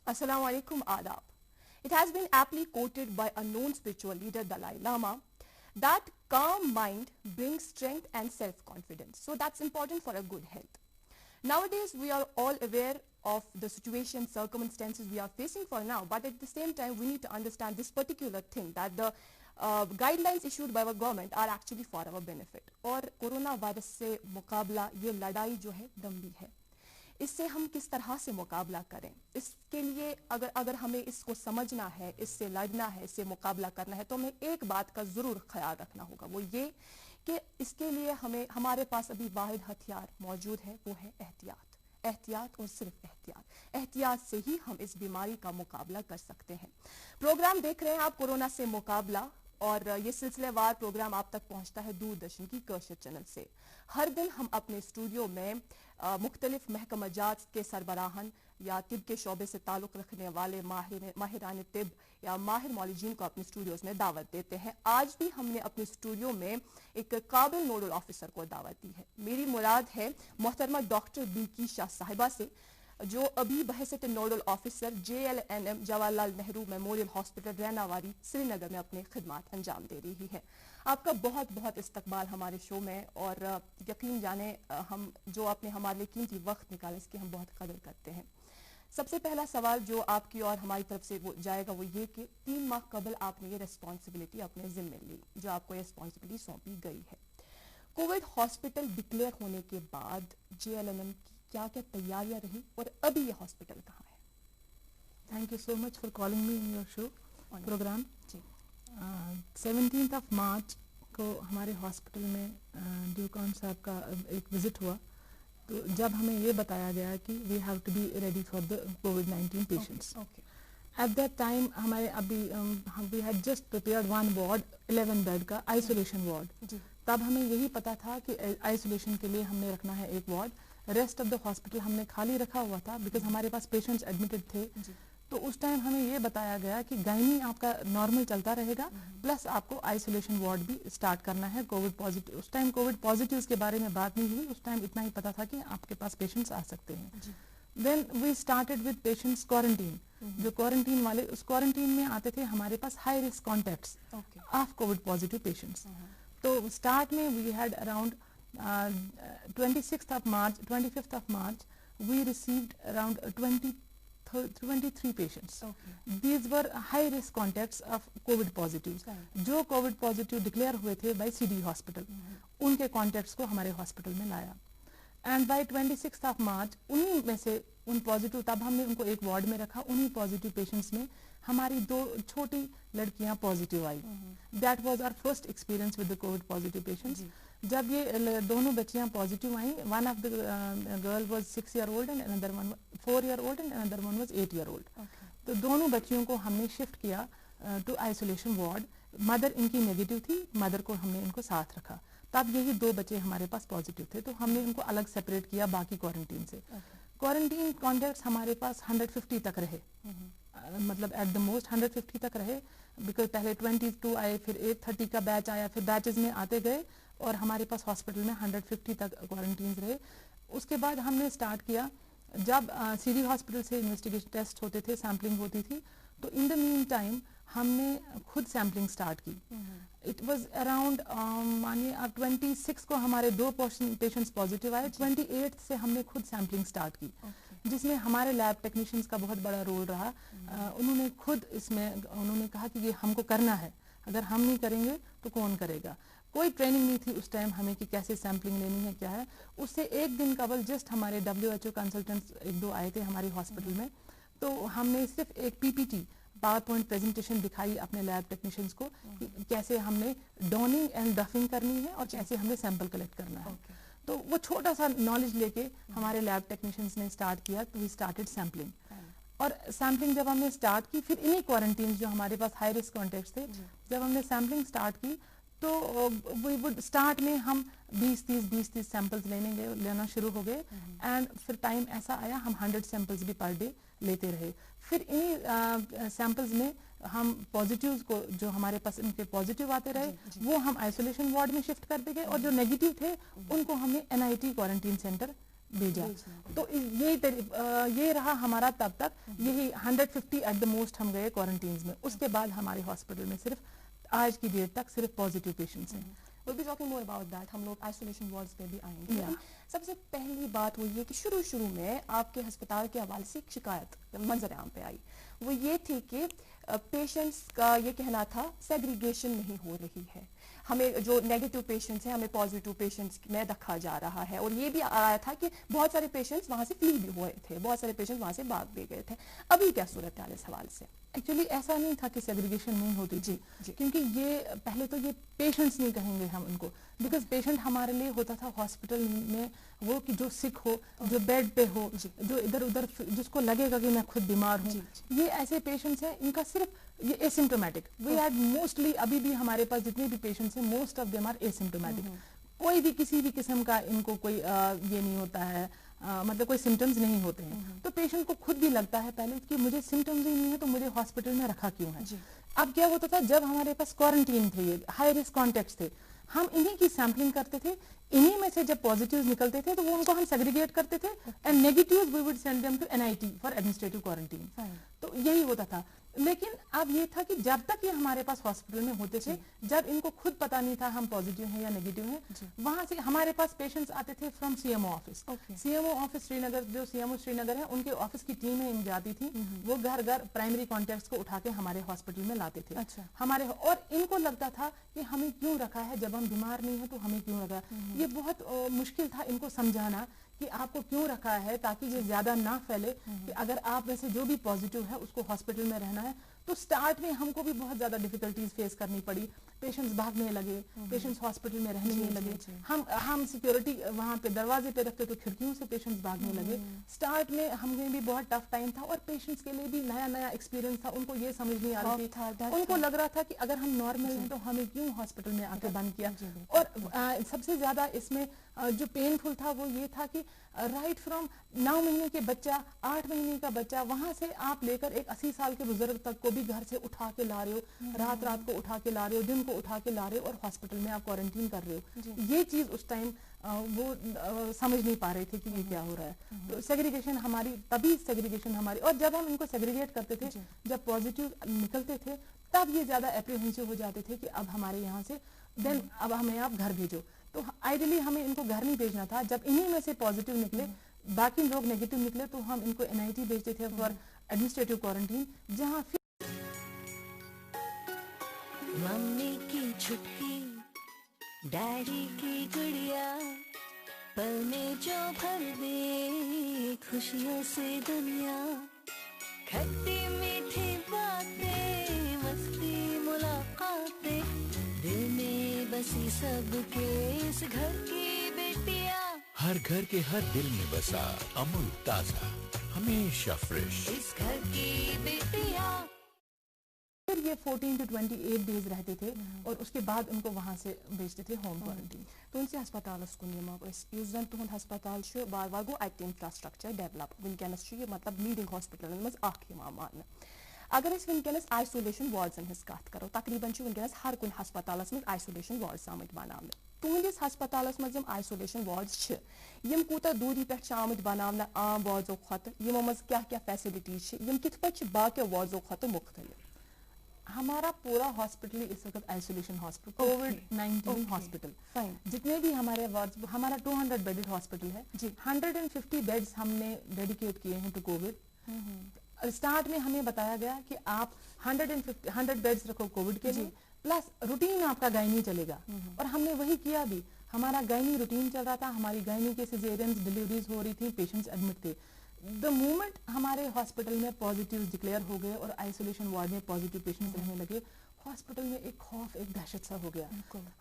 Assalamu alaikum adab. It has been aptly quoted by a known spiritual leader, Dalai Lama, that calm mind brings strength and self-confidence. So that's important for a good health. Nowadays, we are all aware of the situation, circumstances we are facing for now, but at the same time, we need to understand this particular thing that the guidelines issued by our government are actually for our benefit. और corona virus से मुकाबला ये लड़ाई जो है लंबी है. इससे हम किस तरह से मुकाबला करें, इसके लिए अगर हमें इसको समझना है, इससे लड़ना है, इससे मुकाबला करना है, तो हमें एक बात का ज़रूर ख्याल रखना होगा. वो ये कि इसके लिए हमारे पास अभी वाहिद हथियार मौजूद है, वो है एहतियात और सिर्फ एहतियात से ही हम इस बीमारी का मुकाबला कर सकते हैं. प्रोग्राम देख रहे हैं आप कोरोना से मुकाबला, और ये सिलसिलेवार प्रोग्राम आप तक पहुंचता है दूरदर्शन की कर्शर चैनल से. हर दिन हम अपने स्टूडियो में मुख्तलिफ महकमाजात के सरबराहन या तिब के शोबे से ताल्लुक़ रखने वाले माहिरान तिब या माहिर मौलिजीन को अपने स्टूडियोज में दावत देते हैं. आज भी हमने अपने स्टूडियो में एक काबिल नोडल ऑफिसर को दावत दी है. मेरी मुराद है मोहतरमा डॉक्टर बीकी शाह साहिबा से, जो अभी बहसत nodal officer JLNM Jawaharlal Nehru memorial hospital Rainawari Srinagar में अपने खिदमात अंजाम दे रही है. आपका बहुत बहुत इस्तकबाल हमारे शो में, और यकीन जाने हम जो आपने हमारे लिए कीमती वक्त निकाला इसकी हम बहुत कदर करते हैं. सबसे पहला सवाल जो आपकी और हमारी तरफ से वो जाएगा वो ये कि 3 माह कबल आपने ये रिस्पॉन्सिबिलिटी अपने जिम्मे ली, जो आपको ये रिस्पॉन्सिबिलिटी सौंपी गई है. कोविड हॉस्पिटल डिक्लेयर होने के बाद JLNM की क्या क्या तैयारियां रही और अभी ये हॉस्पिटल कहाँ है? Thank you so much for calling me in your show program. जी. 17 मार्च को हमारे हॉस्पिटल में ड्यूकॉन साहब का एक विजिट हुआ, तो जब हमें ये बताया गया कि we have to be ready for the कोविड-19 पेशेंट्स. एट दैट टाइम हमारे अभी we had just prepared 1 ward 11 bed का आइसोलेशन वार्ड. तब हमें यही पता था कि आइसोलेशन के लिए हमने रखना है एक ward. Rest of the hospital हमने खाली रखा हुआ था बिकॉज हमारे पास पेशेंट्स एडमिटेड थे. तो उस टाइम हमें ये बताया गया कि गायनी आपका नॉर्मल चलता रहेगा, प्लस आपको आइसोलेशन वार्ड भी स्टार्ट करना है. कोविड पॉजिटिव, उस टाइम कोविड पॉजिटिव्स के बारे में बात नहीं हुई, उस टाइम इतना ही पता था कि आपके पास पेशेंट्स आ सकते हैं. Then we started with patients quarantine. जो क्वारंटीन वाले, उस क्वारंटीन में आते थे हमारे पास high risk contacts of covid positive patients. तो स्टार्ट में we had around 25th of March, we received around 23 patients. These were high risk contacts of COVID positives. जो COVID positive declare हुए थे by CD hospital, उनके contacts को हमारे hospital में लाया. And by 26th of March, उन्हीं में से उन पॉजिटिव, तब हमने उनको एक वार्ड में रखा. उन्हीं पॉजिटिव पेशेंट्स में हमारी 2 छोटी लड़कियां पॉजिटिव आई. That was our first experience with the covid positive patients. जब ये दोनों बच्चियां पॉजिटिव आई, one of the girl was 6 year old and another one 4 year old and another one was 8 year old. तो दोनों बच्चियों को हमने शिफ्ट किया टू आइसोलेशन वार्ड. मदर इनकी नेगेटिव थी, मदर को हमने इनको साथ रखा. तब यही 2 बच्चे हमारे पास पॉजिटिव थे, तो हमने उनको अलग सेपरेट किया बाकी क्वारंटीन से. क्वारंटीन कॉन्टैक्ट्स हमारे पास 150 तक रहे, मतलब एट द मोस्ट 150 तक रहे. बिकॉज पहले 22 आए, फिर 830 का बैच आया, फिर बैचेस में आते गए और हमारे पास हॉस्पिटल में 150 तक क्वारंटीन रहे. उसके बाद हमने स्टार्ट किया, जब सीडी हॉस्पिटल से इन्वेस्टिगेशन टेस्ट होते थे, सैम्पलिंग होती थी, तो इन द मीन टाइम हमने खुद सैम्पलिंग स्टार्ट की. इट वाज अराउंड मानिए अब 26 को हमारे 2 पेशेंट्स पॉजिटिव आए. 28 से हमने खुद सैम्पलिंग स्टार्ट की, जिसमें हमारे लैब टेक्नीशियंस का बहुत बड़ा रोल रहा. उन्होंने खुद इसमें उन्होंने कहा कि ये हमको करना है, अगर हम नहीं करेंगे तो कौन करेगा. कोई ट्रेनिंग नहीं थी उस टाइम हमें कि कैसे सैम्पलिंग लेनी है, क्या है. उससे एक दिन कबल जस्ट हमारे WHO कंसल्टेंट्स 1-2 आए थे हमारे हॉस्पिटल में. तो हमने सिर्फ एक PPT पावर पॉइंट प्रेजेंटेशन दिखाई अपने लैब टेक्नीशियंस को कि कैसे हमने डोनिंग एंड डफिंग करनी है और कैसे हमने सैंपल कलेक्ट करना है. तो वो छोटा सा नॉलेज लेके हमारे लैब टेक्नीशियंस ने स्टार्ट किया. तो वी स्टार्टेड सैम्पलिंग, और सैम्पलिंग जब हमने स्टार्ट की, फिर इन्हीं क्वारंटीन जो हमारे पास हाई रिस्क कॉन्टैक्ट्स थे, जब हमने सैम्पलिंग स्टार्ट की तो वी वुड स्टार्ट में हम 20-30 सैंपल्स लेना शुरू हो गए. एंड फिर टाइम ऐसा आया हम 100 सैंपल्स भी पर डे लेते रहे. फिर इन्हीं सैंपल्स में हम पॉजिटिव्स को, जो हमारे पास इनके पॉजिटिव आते रहे, वो हम आइसोलेशन वार्ड में शिफ्ट करते गए, और जो नेगेटिव थे उनको हमने NIT क्वारंटीन सेंटर भेजा। तो ये रहा हमारा तब तक, यही 150 एट द मोस्ट हम गए क्वारंटीन में। उसके बाद हमारे हॉस्पिटल में सिर्फ आज की डेट तक सिर्फ पॉजिटिव पेशेंट्स हैं। We'll be talking more about that. हम लोग आइसोलेशन वार्ड्स पे भी आएंगे। लेकिन सबसे पहली बात वो ये कि शुरू में आपके अस्पताल के हवाले से एक शिकायत मंजर आम पे आई। वो ये थी कि पेशेंट्स का ये कहना था सेग्रीगेशन नहीं हो रही है, हमें जो नेगेटिव पेशेंट्स हैं हमें पॉजिटिव पेशेंट्स में रखा जा रहा है। और ये भी आया था कि बहुत सारे पेशेंट्स वहाँ से फ्ली भी हुए थे, बहुत सारे पेशेंट्स वहाँ से भाग भी गए थे। अभी क्या सूरत है इस हवाले से? एक्चुअली ऐसा नहीं था कि सेग्रीगेशन नहीं होती थी, क्योंकि ये पहले तो ये पेशेंट्स नहीं कहेंगे हम उनको, बिकॉज पेशेंट हमारे लिए होता था हॉस्पिटल में वो कि जो सिक हो, जो बेड पे हो, जो इधर उधर जिसको लगेगा कि मैं खुद बीमार हूँ, ये ऐसे पेशेंट्स हैं। इनका सिर्फ ये एसिम्टोमेटिक, वी हैड मोस्टली, अभी भी हमारे पास जितने भी पेशेंट्स हैं most of them are asymptomatic. कोई भी किसी भी किस्म का इनको कोई ये नहीं होता है, मतलब कोई सिम्टम्स नहीं होते हैं। तो पेशेंट को खुद भी लगता है पहले कि मुझे सिम्टम्स ही नहीं है तो मुझे हॉस्पिटल में रखा क्यों है। अब क्या होता था, जब हमारे पास क्वारंटीन थे, ये हाई रिस्क कॉन्टेक्ट्स थे, हम इन्हीं की सैम्पलिंग करते थे। इन्हीं में से जब पॉजिटिव निकलते थे तो वो उनको हम सेग्रीगेट करते थे and negative we would send them to NIT for administrative quarantine. तो यही होता था। लेकिन अब ये था कि जब तक ये हमारे पास हॉस्पिटल में होते थे, जब इनको खुद पता नहीं था हम पॉजिटिव हैं या नेगेटिव हैं, वहां से हमारे पास पेशेंट्स आते थे from CMO office. CMO office Srinagar, जो सीएमओ श्रीनगर है, उनके ऑफिस की टीम में जाती थी। वो घर घर प्राइमरी कॉन्टेक्ट्स को उठा के हमारे हॉस्पिटल में लाते थे। हमारे, और इनको लगता था कि हमें क्यों रखा है, जब हम बीमार नहीं है तो हमें क्यों रखा है। ये बहुत मुश्किल था इनको समझाना कि आपको क्यों रखा है, ताकि ये ज्यादा ना फैले, कि अगर आप में से जो भी पॉजिटिव है उसको हॉस्पिटल में रहना है। तो स्टार्ट में हमको भी बहुत ज्यादा डिफिकल्टीज फेस करनी पड़ी। पेशेंट्स भागने लगे, पेशेंट्स हॉस्पिटल में रहने नहीं लगे। हम सिक्योरिटी वहां पे दरवाजे पे रखते तो खिड़कियों से पेशेंट्स भागने लगे। स्टार्ट में हमें भी बहुत टफ टाइम था और पेशेंट्स के लिए भी नया नया एक्सपीरियंस था। उनको ये समझ नहीं आ रही थी, उनको लग रहा था कि अगर हम नॉर्मल हैं तो हमें क्यों हॉस्पिटल में आके बंद किया। और सबसे ज्यादा इसमें जो पेनफुल था वो ये था कि राइट फ्रॉम 9 महीने के बच्चा, 8 महीने का बच्चा, वहां से आप लेकर एक 80 साल के बुजुर्ग तक को भी घर से उठा के ला रहे हो, रात रात को उठा के ला रहे हो, दिन को उठा के ला रहे हो, और हॉस्पिटल में आप क्वारंटीन कर रहे हो। ये चीज उस टाइम वो समझ नहीं पा रहे थे कि ये क्या हो रहा है। तो सेग्रीगेशन हमारी, तभी सेग्रीगेशन हमारी, और जब हम इनको सेग्रीगेट करते थे, जब पॉजिटिव निकलते थे, तब ये ज्यादा एप्रीहेंसिव हो जाते थे कि अब हमारे यहाँ से देन अब हमें आप घर भेजो। तो आइडियली हमें इनको घर नहीं भेजना था। जब इन्हीं में से पॉजिटिव निकले, बाकी लोग नेगेटिव निकले, तो हम इनको एनआईटी भेजते थे फॉर एडमिनिस्ट्रेटिव क्वारंटीन, जहां फिर मम्मी की छुट्टी, डैडी की गुड़िया, पल में जो भर दे खुशियों से दुनिया, खट्टी मीठी बातें, मस्ती मुलाकातें, दिल में बसी सबके इस घर की बेटियां, हर घर के हर दिल में बसा अमूल ताजा, हमेशा फ्रेश, इस घर की बेटियां। फिर ये 14 to 28 डेज रहते थे और उसके बाद उनको वहां से भेजते थे होम क्वारंटीन। तुमसे अस्पतालस कुन यमो इस जन तुहन अस्पताल छु बार बार गो अत इंफ्रास्ट्रक्चर डेवलप वनकनस छु ये मतलब लीडिंग हॉस्पिटल मज अख यमान मान। अगर अस वनकनस आइसोलेशन वार्ड्सन हज कत करो, तकरीबन छु वनकनस हर कुन अस्पतालस मज आइसोलेशन वार्ड्स आमत बनाने। तुहंदिस अस्पतालस मज यम आइसोलेशन वार्ड्स छु यम कूता दूरी पे आमत बनाने आम वार्ड्सो खत, यमो मज क्या क्या फैसिलिटीज छु, यम कित पे बाकी वार्ड्सो खत मुख्तलिफ? हमारा पूरा हॉस्पिटल इस वक्त आइसोलेशन हॉस्पिटल, कोविड-19 हॉस्पिटल, जितने भी हमारे वार्ड्स, हमारा 200 बेडेड हॉस्पिटल है जी। 150 बेड्स हमने डेडिकेट किए हैं टू कोविड। स्टार्ट में हमें बताया गया कि आप 100 बेड्स रखो कोविड के लिए, प्लस रूटीन आपका गायनी चलेगा, और हमने वही किया भी। हमारा गायनी रूटीन चल रहा था, हमारी गायनी के सिजेरियंस डिलीवरीज हो रही थी, पेशेंट्स एडमिट थे। द मोमेंट हमारे हॉस्पिटल में पॉजिटिव डिक्लेयर हो गए और आइसोलेशन वार्ड में पॉजिटिव पेशेंट्स रहने लगे, हॉस्पिटल में एक खौफ, एक दहशत सा हो गया।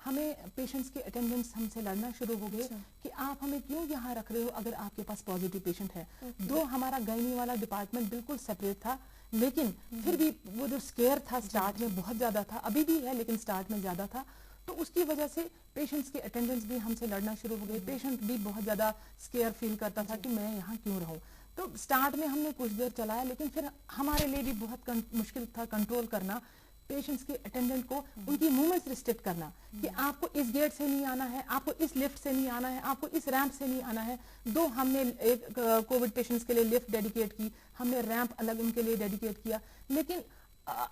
हमें पेशेंट्स के अटेंडेंट्स हमसे लड़ना शुरू हो गए कि आप हमें क्यों यहाँ रख रहे हो अगर आपके पास पॉजिटिव पेशेंट है। दो हमारा गायनी वाला डिपार्टमेंट बिल्कुल सेपरेट था, लेकिन फिर भी वो जो स्केयर था स्टार्ट में बहुत ज्यादा था, अभी भी है लेकिन स्टार्ट में ज्यादा था। तो उसकी वजह से पेशेंट्स के अटेंडेंट्स भी हमसे लड़ना शुरू हो गए। पेशेंट भी बहुत ज्यादा स्केयर फील करता था कि मैं यहाँ क्यों रहूं। तो स्टार्ट में हमने कुछ देर चलाया, लेकिन फिर हमारे लिए भी बहुत मुश्किल था कंट्रोल करना पेशेंट्स के अटेंडेंट को उनकी मूवमेंट्स रिस्ट्रिक्ट करना कि आपको इस गेट से नहीं आना है, आपको इस लिफ्ट से नहीं आना है, आपको इस रैंप से नहीं आना है। दो हमने एक कोविड पेशेंट्स के लिए लिफ्ट डेडिकेट की, हमने रैंप अलग उनके लिए डेडिकेट किया, लेकिन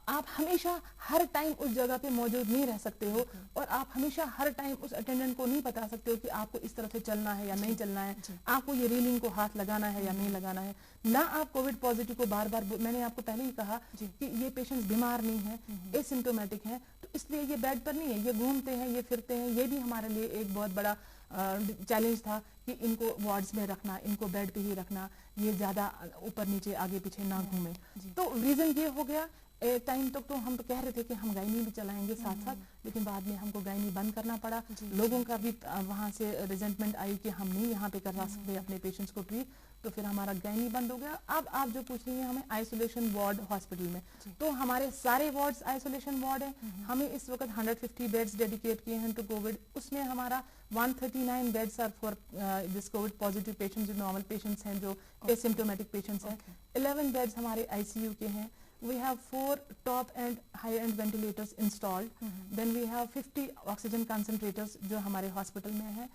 आप हमेशा हर टाइम उस जगह पे मौजूद नहीं रह सकते हो और आप हमेशा हर टाइम उस अटेंडेंट को नहीं बता सकते हो कि आपको इस तरह से चलना है या नहीं चलना है, आपको ये रेलिंग को हाथ लगाना है या नहीं लगाना है। ना आप कोविड पॉजिटिव को बार बार, मैंने आपको पहले ही कहा कि ये पेशेंट्स बीमार नहीं है, एसिम्प्टोमेटिक हैं, तो इसलिए ये बेड पर नहीं है, ये घूमते हैं, ये फिरते हैं। ये भी हमारे लिए एक बहुत बड़ा चैलेंज था कि इनको वार्ड्स में रखना, इनको बेड पे ही रखना, ये ज्यादा ऊपर नीचे आगे पीछे ना घूमे। तो रीजन ये हो गया, एक टाइम तक तो हम तो कह रहे थे कि हम गायनी भी चलाएंगे साथ साथ, लेकिन बाद में हमको गायनी बंद करना पड़ा। लोगों का भी वहां से रिजेंटमेंट आई कि हम नहीं यहाँ पे करवा सकते अपने पेशेंट्स को ट्रीट, तो फिर हमारा गायनी बंद हो गया। अब आप जो पूछ रही हैं हमें आइसोलेशन वार्ड हॉस्पिटल में, तो हमारे सारे वार्ड्स आइसोलेशन वार्ड है। हमें इस वक्त 150 बेड्स डेडिकेट किए हैं टू कोविड। उसमें हमारा 139 beds are for this covid positive patients, जो नॉर्मल पेशेंट्स हैं, जो एसिम्प्टोमेटिक पेशेंट्स हैं। 11 बेड्स हमारे आईसीयू के हैं। We have 4 top and high end ventilators installed. Then we have 50 oxygen concentrators जो हमारे हॉस्पिटल में है।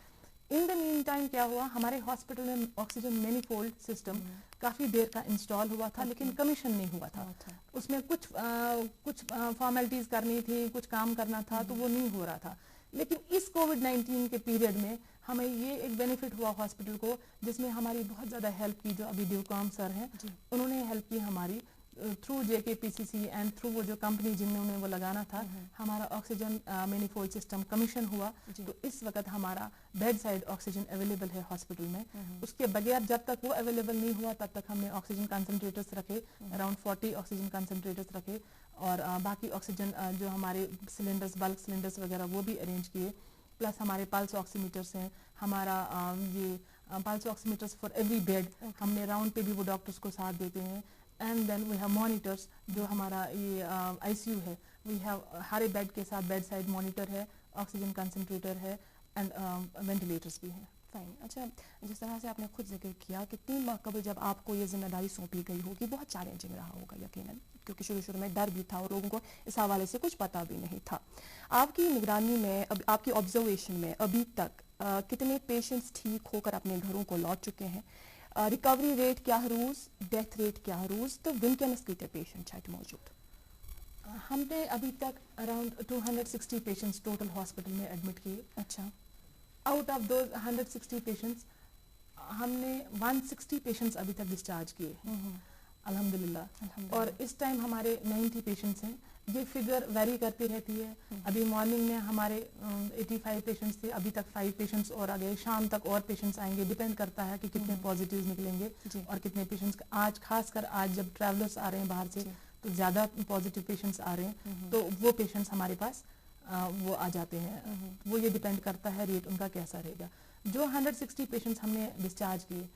इन द मीन टाइम क्या हुआ, हमारे हॉस्पिटल में ऑक्सीजन मैनीफोल्ड सिस्टम काफी देर का इंस्टॉल हुआ था, लेकिन कमीशन नहीं हुआ था। उसमें कुछ फॉर्मेलिटीज करनी थी, कुछ काम करना था, तो वो नहीं हो रहा था। लेकिन इस कोविड-19 के पीरियड में हमें ये एक बेनिफिट हुआ हॉस्पिटल को, जिसमें हमारी बहुत ज्यादा हेल्प की। जो अभी ड्यूकॉम सर हैं, उन्होंने हेल्प की हमारी थ्रू JKPCC एंड थ्रू वो जो कंपनी जिन्होंने वो लगाना था। हमारा ऑक्सीजन मैनीफोल्ड सिस्टम कमीशन हुआ, तो इस वक्त हमारा बेड साइड ऑक्सीजन अवेलेबल है हॉस्पिटल में। उसके बगैर जब तक वो अवेलेबल नहीं हुआ तब तक हमने ऑक्सीजन कंसंट्रेटर्स रखे, अराउंड 40 ऑक्सीजन कंसंट्रेटर्स रखे, और बाकी ऑक्सीजन जो हमारे सिलेंडर्स, बल्क सिलेंडर्स वगैरह वो भी अरेंज किए। प्लस हमारे पल्स ऑक्सीमीटर्स हैं, हमारा ये pulse oximeters for every bed, हमने राउंड पे भी वो डॉक्टर्स को साथ देते हैं। And then we have monitors, जो हमारा ये आईसीयू है, वी हैव हर बेड के साथ बेड साइड मॉनिटर है, ऑक्सीजन कंसंट्रेटर है, एंड वेंटिलेटर्स भी हैं। फाइन। अच्छा, जिस तरह से आपने खुद जिक्र किया कि 3 माह कबल जब आपको ये जिम्मेदारी सौंपी गई होगी, बहुत चैलेंजिंग रहा होगा यकीनन, क्योंकि शुरू में डर भी था और लोगों को इस हवाले से कुछ पता भी नहीं था। आपकी निगरानी में, अब आपकी ऑब्जर्वेशन में अभी तक कितने पेशेंट्स ठीक होकर अपने घरों को लौट चुके हैं? रिकवरी रेट क्या है रोज, डेथ रेट क्या है रोज, तो विंकनस कितने पेशेंट हैं मौजूद? हमने अभी तक अराउंड 260 पेशेंट्स टोटल हॉस्पिटल में एडमिट किए। अच्छा। आउट ऑफ दो 160 पेशेंट्स हमने 160 पेशेंट्स अभी तक डिस्चार्ज किए, अल्हम्दुलिल्लाह। और इस टाइम हमारे 90 पेशेंट्स हैं। ये फिगर वेरी करती रहती है। अभी मॉर्निंग में हमारे 85 पेशेंट्स थे, अभी तक 5 पेशेंट्स और आ गए, शाम तक और पेशेंट्स आएंगे। डिपेंड करता है कि कितने पॉजिटिव निकलेंगे और कितने पेशेंट्स। आज खासकर आज जब ट्रैवलर्स आ रहे हैं बाहर से, तो ज़्यादा पॉजिटिव पेशेंट्स आ रहे हैं, तो वो पेशेंट्स हमारे पास वो आ जाते हैं। वो ये डिपेंड करता है रेट उनका कैसा रहेगा। जो 160 पेशेंट्स हमने डिस्चार्ज किए,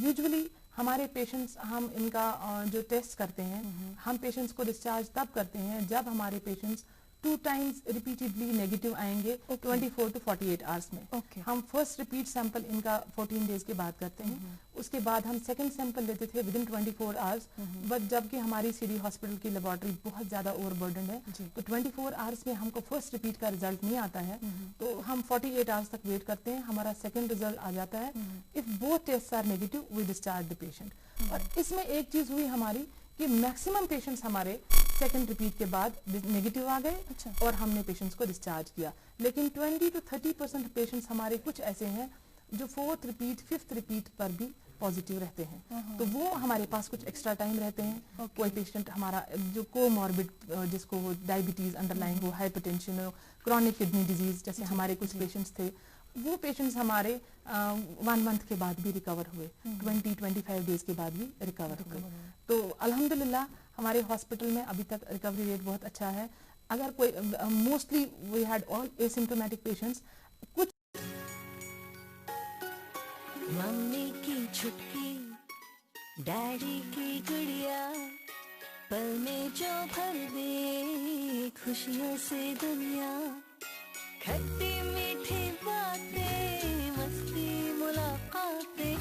यूजुअली हमारे पेशेंट्स, हम इनका जो टेस्ट करते हैं, हम पेशेंट्स को डिस्चार्ज तब करते हैं जब हमारे पेशेंट्स 2 टाइम्स रिपीटेडली नेगेटिव आएंगे 24 to 48 आवर्स में। हम फर्स्ट रिपीट सैंपल इनका 14 डेज के बाद करते हैं। उसके बाद हम सेकंड सैंपल लेते थे विदिन 24 आवर्स, बट जबकि हमारी सिटी हॉस्पिटल की लेबोरेटरी बहुत ज्यादा ओवरबर्डन है, तो 24 आवर्स में हमको फर्स्ट रिपीट का रिजल्ट नहीं आता है, तो हम 48 आवर्स तक वेट करते हैं, हमारा सेकंड रिजल्ट आ जाता है। If both test are negative, we discharge the patient. और इसमें एक चीज हुई हमारी कि मैक्सिमम पेशेंट्स हमारे सेकंड रिपीट के बाद नेगेटिव आ गए और हमने पेशेंट्स को डिस्चार्ज किया। लेकिन 20 to 30% पेशेंट्स हमारे कुछ ऐसे हैं जो 4th रिपीट 5th रिपीट पर भी पॉजिटिव रहते हैं, तो वो हमारे पास कुछ एक्स्ट्रा टाइम रहते हैं। कोई पेशेंट हमारा जो कोमॉर्बिड, जिसको डायबिटीज अंडरलाइन हो, हाइपरटेंशन हो, क्रॉनिक किडनी डिजीज, जैसे हमारे कुछ पेशेंट्स थे, वो पेशेंट्स हमारे 1 मंथ के बाद भी रिकवर हुए, 20-25 डेज के बाद भी रिकवर हुए। तो अल्हम्दुलिल्लाह हमारे हॉस्पिटल में अभी तक रिकवरी रेट बहुत अच्छा है। अगर कोई mostly we had all asymptomatic patients. कुछ मम्मी की छुटकी, डैडी की गुड़िया, पल में जो भर दे खुशियों से दुनिया, खट्टी मीठी बातें, मस्ती मुलाकातें,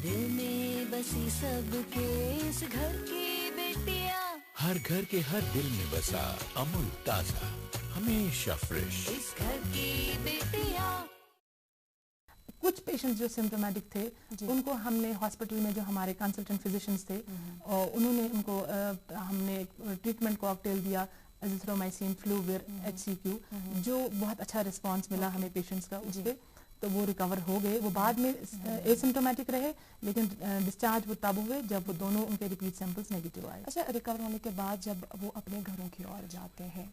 दिल में बसी सबके इस घर की बेटियां। हर घर के हर दिल में बसा अमूल ताजा, हमेशा फ्रेश। इस घर की बेटियां। कुछ पेशेंट्स जो सिम्टोमेटिक थे उनको हमने हॉस्पिटल में जो हमारे कंसल्टेंट फिजिशियंस थे और उन्होंने उनको हमने ट्रीटमेंट कॉकटेल दिया एजिथ्रोमाइसिन, फ्लूविर, HCQ, जो बहुत अच्छा रिस्पांस मिला हमें पेशेंट्स का उस पे, तो वो रिकवर हो गए। वो बाद में एसिम्टोमेटिक रहे, लेकिन डिस्चार्ज वो तब हुए जब वो दोनों उनके रिपीट सैंपल्स नेगेटिव आए। अच्छा, रिकवर होने के बाद जब वो अपने घरों की ओर जाते हैं,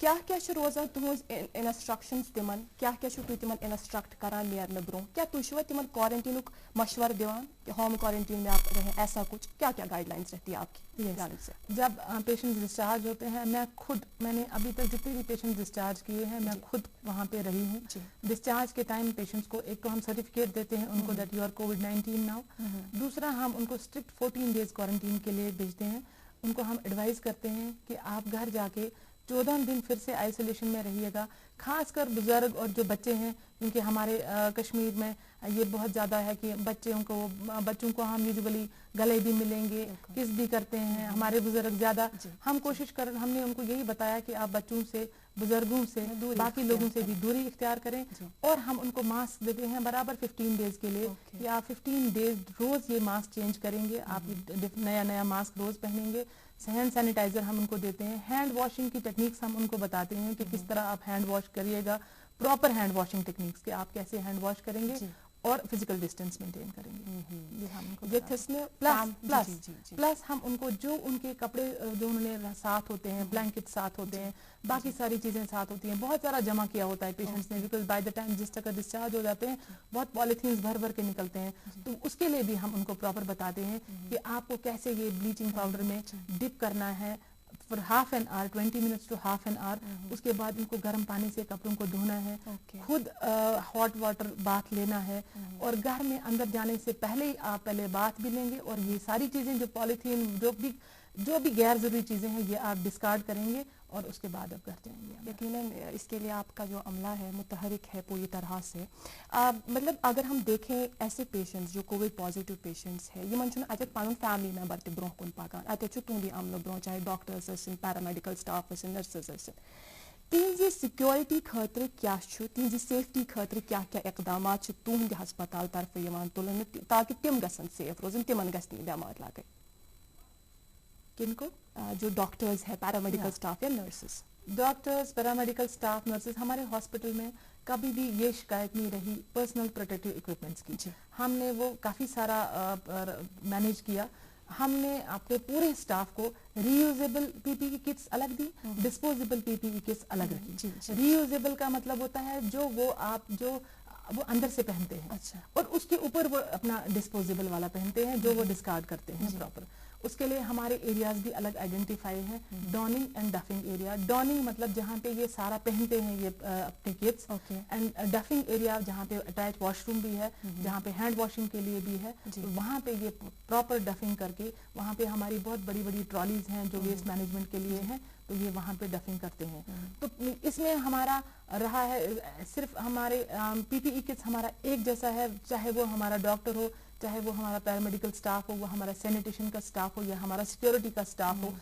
क्या रोजान तुहज इंस्ट्रक्शंस तिमन क्या तुम तिमन इंस्ट्रक्ट करान नेरने ब्रो, क्या तुम तिमन क्वारंटीन मशवर दिवान कि होम क्वारंटीन में आप रहें, ऐसा कुछ क्या गाइडलाइंस रहती है आपकी? Yes. जब पेशेंट डिस्चार्ज होते हैं, मैंने अभी तक जितने भी पेशेंट डिस्चार्ज किए हैं मैं खुद वहाँ पे रही हूँ। डिस्चार्ज के टाइम पेशेंट्स को एक तो हम सर्टिफिकेट देते हैं उनको दैट यू आर कोविड-19 नाउ, दूसरा हम उनको स्ट्रिक्ट 14 डेज क्वारंटीन के लिए भेजते हैं। उनको हम एडवाइस करते हैं कि आप घर जाके 14 दिन फिर से आइसोलेशन में रहिएगा, खासकर बुजुर्ग और जो बच्चे हैं, क्योंकि हमारे कश्मीर में ये बहुत ज़्यादा है कि बच्चों को हम यूजुअली गले भी मिलेंगे, किस भी करते हैं, हमारे बुजुर्ग ज़्यादा। हमने उनको यही बताया कि आप बच्चों से, बुजुर्गों से, बाकी लोगों से भी दूरी इख्तियार करें, और हम उनको मास्क देते हैं बराबर 15 डेज के लिए कि आप 15 डेज रोज़ ये मास्क चेंज करेंगे, आप नया मास्क रोज़ पहनेंगे। हैंड सैनिटाइजर हम उनको देते हैं, हैंड वॉशिंग की टेक्निक्स हम उनको बताते हैं कि किस तरह आप हैंड वॉश करिएगा, प्रॉपर हैंड वॉशिंग टेक्निक्स कि आप कैसे हैंड वॉश करेंगे और फिजिकल डिस्टेंस मेंटेन करेंगे। ये हम उनको प्लस हम उनको जो उनके कपड़े जो उन्होंने साथ होते हैं, ब्लैंकेट साथ होते हैं, बाकी सारी चीजें साथ होती हैं, बहुत सारा जमा किया होता है पेशेंट्स ने, बिकॉज बाय द टाइम जिस तरह डिस्चार्ज हो जाते हैं बहुत पॉलिथीन्स भर के निकलते हैं, तो उसके लिए भी हम उनको प्रॉपर बताते हैं कि आपको कैसे ये ब्लीचिंग पाउडर में डिप करना है for half an hour, 20 minutes to half an hour. उसके बाद उनको गर्म पानी से कपड़ों को धोना है, खुद हॉट वाटर बाथ लेना है, और घर में अंदर जाने से पहले ही आप पहले बाथ भी लेंगे, और ये सारी चीजें जो पॉलीथीन जो भी गैर जरूरी चीजें हैं ये आप डिस्कार्ड करेंगे और उसके बाद आप घर जाएंगे। यकीनन इसके लिए आपका जो अमला है मुतहरिक है पूरी तरह से। मतलब अगर हम देखें ऐसे पेशेंट्स जो कोविड पॉजिटिव पेशेंट्स है, ये मन अत पन फैमिली मेंबर ते ब्रोह कुन पकान, अत तुंदी अमल ब्रोह, चाहे doctors paramedical staff nurses Teej security खतर क्या तिज सेफ्टी खतर क्या इकदाम तुंद हस्पताल तरफ तुलन ताकि तिम गसन सेफ रोजन, तिमन गस बेमार लगे? किनको? जो डॉक्टर्स है, पैरामेडिकल स्टाफ या nurses. Doctors, paramedical staff, nurses, हमारे हॉस्पिटल में कभी भी ये शिकायत नहीं रही पर्सनल प्रोटेक्टिव इक्विपमेंट्स की। हमने वो काफ़ी सारा मैनेज किया। हमने अपने पूरे स्टाफ को रीयूजेबल पीपीई किट्स अलग दी, डिस्पोजेबल पीपीई किट्स अलग रखी। रीयूजेबल का मतलब होता है जो वो अंदर से पहनते हैं, अच्छा, और उसके ऊपर वो अपना डिस्पोजेबल वाला पहनते हैं जो वो डिस्कार्ड करते हैं प्रॉपर। उसके लिए हमारे एरियाज भी अलग आइडेंटिफाई हैं, डॉनिंग एंड डफिंग एरिया। डॉनिंग मतलब जहाँ पे ये सारा पहनते हैं ये अपने किड्स, एंड डफिंग एरिया जहाँ पे अटैच वॉशरूम भी है, जहाँ पे हैंड वॉशिंग के लिए भी है, वहाँ पे ये प्रॉपर डफिंग करके, वहाँ पे हमारी बहुत बड़ी बड़ी ट्रॉलीज हैं जो वेस्ट मैनेजमेंट के लिए हैं, तो ये वहाँ पे डफिंग करते हैं। तो इसमें हमारा रहा है सिर्फ हमारे पीपीई किट्स हमारा एक जैसा है, चाहे वो हमारा डॉक्टर हो, चाहे वो हमारा पैरामेडिकल स्टाफ हो, वो हमारा सैनिटेशन का स्टाफ हो, या हमारा सिक्योरिटी का स्टाफ हो,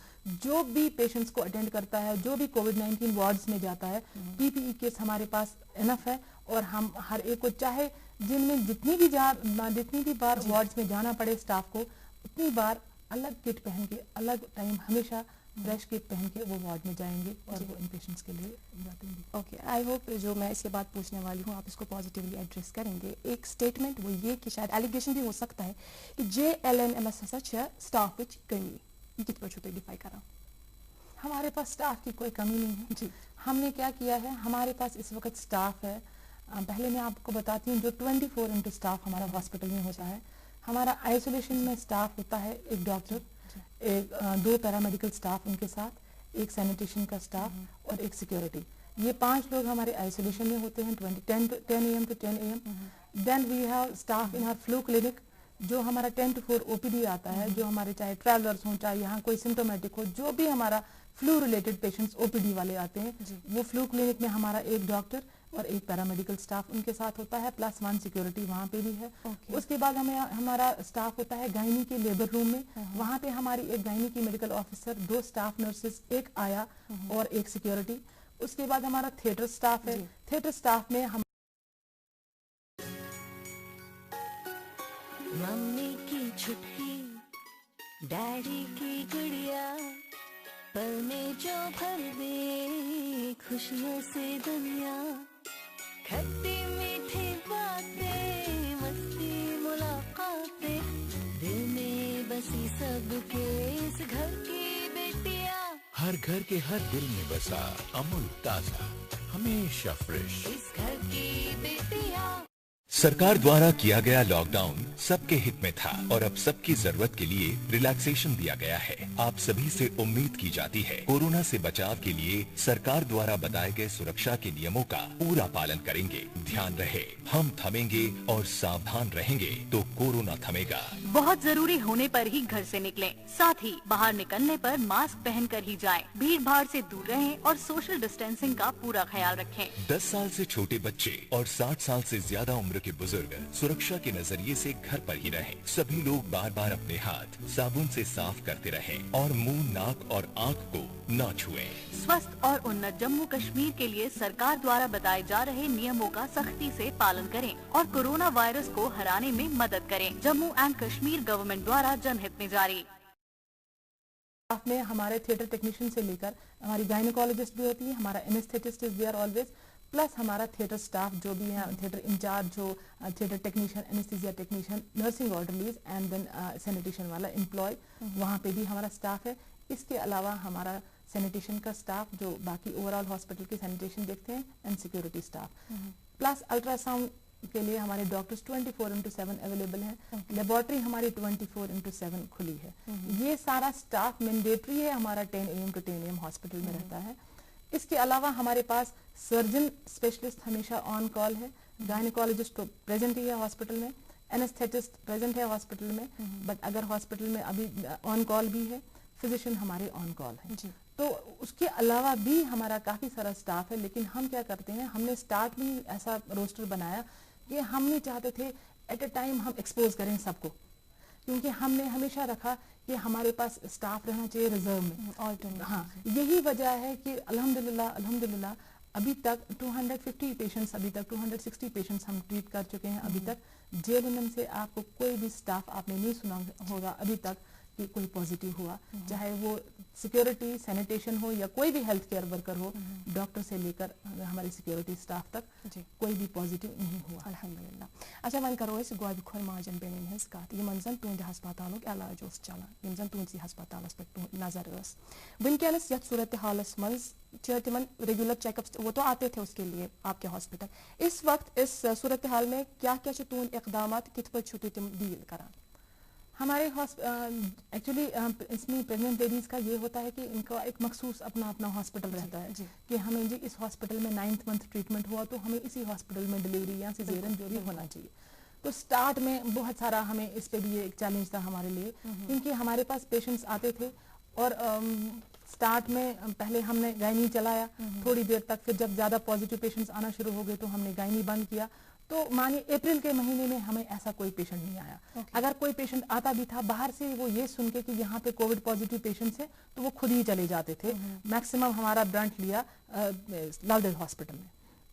जो भी पेशेंट्स को अटेंड करता है, जो भी कोविड-19 वार्ड्स में जाता है, पीपीई किट्स हमारे पास इनफ है, और हम हर एक को, चाहे जिनमें जितनी भी बार वार्ड्स में जाना पड़े स्टाफ को, उतनी बार अलग किट पहन के, अलग टाइम हमेशा फ्रेश किट पहन के वो वार्ड में जाएंगे और वो इन पेशेंट्स के लिए जाते हैं। ओके, आई होप जो मैं इसके बाद पूछने वाली हूँ आप इसको पॉजिटिवली एड्रेस करेंगे। एक स्टेटमेंट वो ये कि शायद एलिगेशन भी हो सकता है कि JLNMS स्टाफ विच कमी, ये कित पे डिफाई करा? हमारे पास स्टाफ की कोई कमी नहीं है जी। हमने क्या किया है, हमारे पास इस वक्त स्टाफ है, पहले मैं आपको बताती हूँ, जो 24 स्टाफ हमारा हॉस्पिटल में होता है। हमारा आइसोलेशन में स्टाफ होता है एक डॉक्टर, एक 2 पैरामेडिकल स्टाफ उनके साथ, एक सैनिटेशन का स्टाफ और एक सिक्योरिटी। ये 5 लोग हमारे आइसोलेशन में होते हैं 10 AM to 10 AM। Then we have staff in our flu clinic, जो हमारा 10 to 4 OPD आता है, जो हमारे चाहे ट्रैवलर्स हों, चाहे यहाँ कोई सिम्टोमेटिक हो, जो भी हमारा फ्लू रिलेटेड पेशेंट्स OPD वाले आते हैं, वो फ्लू क्लिनिक में हमारा एक डॉक्टर और एक पैरामेडिकल स्टाफ उनके साथ होता है, प्लस 1 सिक्योरिटी वहाँ पे भी है। Okay. उसके बाद हमें हमारा स्टाफ होता है गायनी के लेबर रूम में, वहाँ पे हमारी एक गायनी की मेडिकल ऑफिसर, 2 स्टाफ नर्सेस, एक आया और एक सिक्योरिटी। उसके बाद हमारा थिएटर स्टाफ है। थिएटर स्टाफ में हम मम्मी की छुट्टी, डैडी की गुड़िया, पल में जो भर दे खुशियों से दुनिया, खट्टी मीठी बातें, मस्ती मुलाकातें, दिल में बसी सबके इस घर की बेटियां, हर घर के हर दिल में बसा अमूल ताजा, हमेशा फ्रेश। इस घर की बेटियां। सरकार द्वारा किया गया लॉकडाउन सबके हित में था और अब सबकी जरूरत के लिए रिलैक्सेशन दिया गया है। आप सभी से उम्मीद की जाती है कोरोना से बचाव के लिए सरकार द्वारा बताए गए सुरक्षा के नियमों का पूरा पालन करेंगे। ध्यान रहे, हम थमेंगे और सावधान रहेंगे तो कोरोना थमेगा। बहुत जरूरी होने पर ही घर से निकलें, साथ ही बाहर निकलने पर मास्क पहनकर ही जाएं। भीड़ भाड़ से दूर रहें और सोशल डिस्टेंसिंग का पूरा ख्याल रखें। 10 साल से छोटे बच्चे और 60 साल से ज्यादा उम्र के बुजुर्ग सुरक्षा के नजरिए से घर पर ही रहें। सभी लोग बार बार अपने हाथ साबुन से साफ करते रहें और मुंह, नाक और आंख को न छुएं। स्वस्थ और उन्नत जम्मू कश्मीर के लिए सरकार द्वारा बताए जा रहे नियमों का सख्ती से पालन करें और कोरोना वायरस को हराने में मदद करें। जम्मू एंड कश्मीर गवर्नमेंट द्वारा जनहित में जारी। स्टाफ में हमारे थिएटर टेक्नीशियन से लेकर हमारी गायनिकोलॉजिस्ट भी होती है, हमारा anaesthetist is there always, plus हमारा थिएटर स्टाफ जो भी है, थिएटर इंचार्ज जो theatre technician, anaesthesia technician, nursing orderlies and then sanitation वाला एम्प्लॉय, वहाँ पे भी हमारा स्टाफ है। इसके अलावा हमारा सैनिटेशन का स्टाफ जो बाकी ओवरऑल हॉस्पिटल की सैनिटेशन देखते हैं and security staff, plus ultrasound के लिए हमारे डॉक्टर्स 24/7 अवेलेबल हैं। लेबोरेटरी हमारी 24/7 खुली है। ये सारा स्टाफ मैंडेटरी है हमारा 10 AM to 10 AM हॉस्पिटल में रहता है। इसके अलावा हमारे पास सर्जन स्पेशलिस्ट हमेशा ऑन कॉल है, गायनिकोलॉजिस्ट तो प्रेजेंट ही है हॉस्पिटल में, एनेस्थेटिस्ट प्रेजेंट है हॉस्पिटल में, बट अगर हॉस्पिटल में अभी ऑन कॉल भी है, फिजिशियन हमारे ऑन कॉल है। तो उसके अलावा भी हमारा काफी सारा स्टाफ है। लेकिन हम क्या करते हैं, हमने स्टार्ट में ऐसा रोस्टर बनाया कि हम नहीं चाहते थे एट अ टाइम हम एक्सपोज करें सबको, क्योंकि हमने हमेशा रखा कि हमारे पास स्टाफ रहना चाहिए रिजर्व में। हाँ, यही वजह है कि अल्हम्दुलिल्लाह अभी तक 250 पेशेंट्स, अभी तक 260 पेशेंट्स हम ट्रीट कर चुके हैं। अभी तक जेएलएनएम से आपको कोई भी स्टाफ आपने नहीं सुना होगा अभी तक कि कोई पॉजिटिव हुआ, चाहे वो सिक्योरिटी, सैनिटेशन हो या कोई भी हेल्थ केयर वर्कर हो, डॉक्टर से लेकर हमारे सिक्योरिटी स्टाफ तक कोई भी पॉजिटिव नहीं हुआ। अल्हम्दुलिल्लाह। अच्छा, वन करो इस गोद खोर माजन बेनिन हंस कत यमन जन तुंद हस्पतालुक इलाज ओस चलान, यम जन तुंदसी हस्पतालस पे नजर ओस वनकस यथ सूरत हालस मज तिमन रेगुलर चेकअप्स वो तो आते थे उसके लिए आपके हॉस्पिटल। इस वक्त इस सूरत हाल में क्या क्या तुंद इकदामात कित पे छुट्टी तुम डील करान? हमारे एक्चुअली इसमें प्रेग्नेंट लेडीज का ये होता है कि इनका एक मखसूस अपना अपना हॉस्पिटल रहता है कि हमें जी इस हॉस्पिटल में 9th मंथ ट्रीटमेंट हुआ तो हमें इसी हॉस्पिटल में डिलीवरी या सिजेरियन जो भी होना चाहिए। तो स्टार्ट में बहुत सारा हमें इस पे भी ये एक चैलेंज था हमारे लिए, क्योंकि हमारे पास पेशेंट्स आते थे और स्टार्ट में पहले हमने गायनी चलाया थोड़ी देर तक, फिर जब ज्यादा पॉजिटिव पेशेंट्स आना शुरू हो गए तो हमने गायनी बंद किया। तो मानिए अप्रैल के महीने में हमें ऐसा कोई पेशेंट नहीं आया। अगर कोई पेशेंट आता भी था बाहर से, वो ये सुन के कि यहाँ पे कोविड पॉजिटिव पेशेंट्स है तो वो खुद ही चले जाते थे। मैक्सिमम हमारा ब्रांच लिया लालदेद हॉस्पिटल में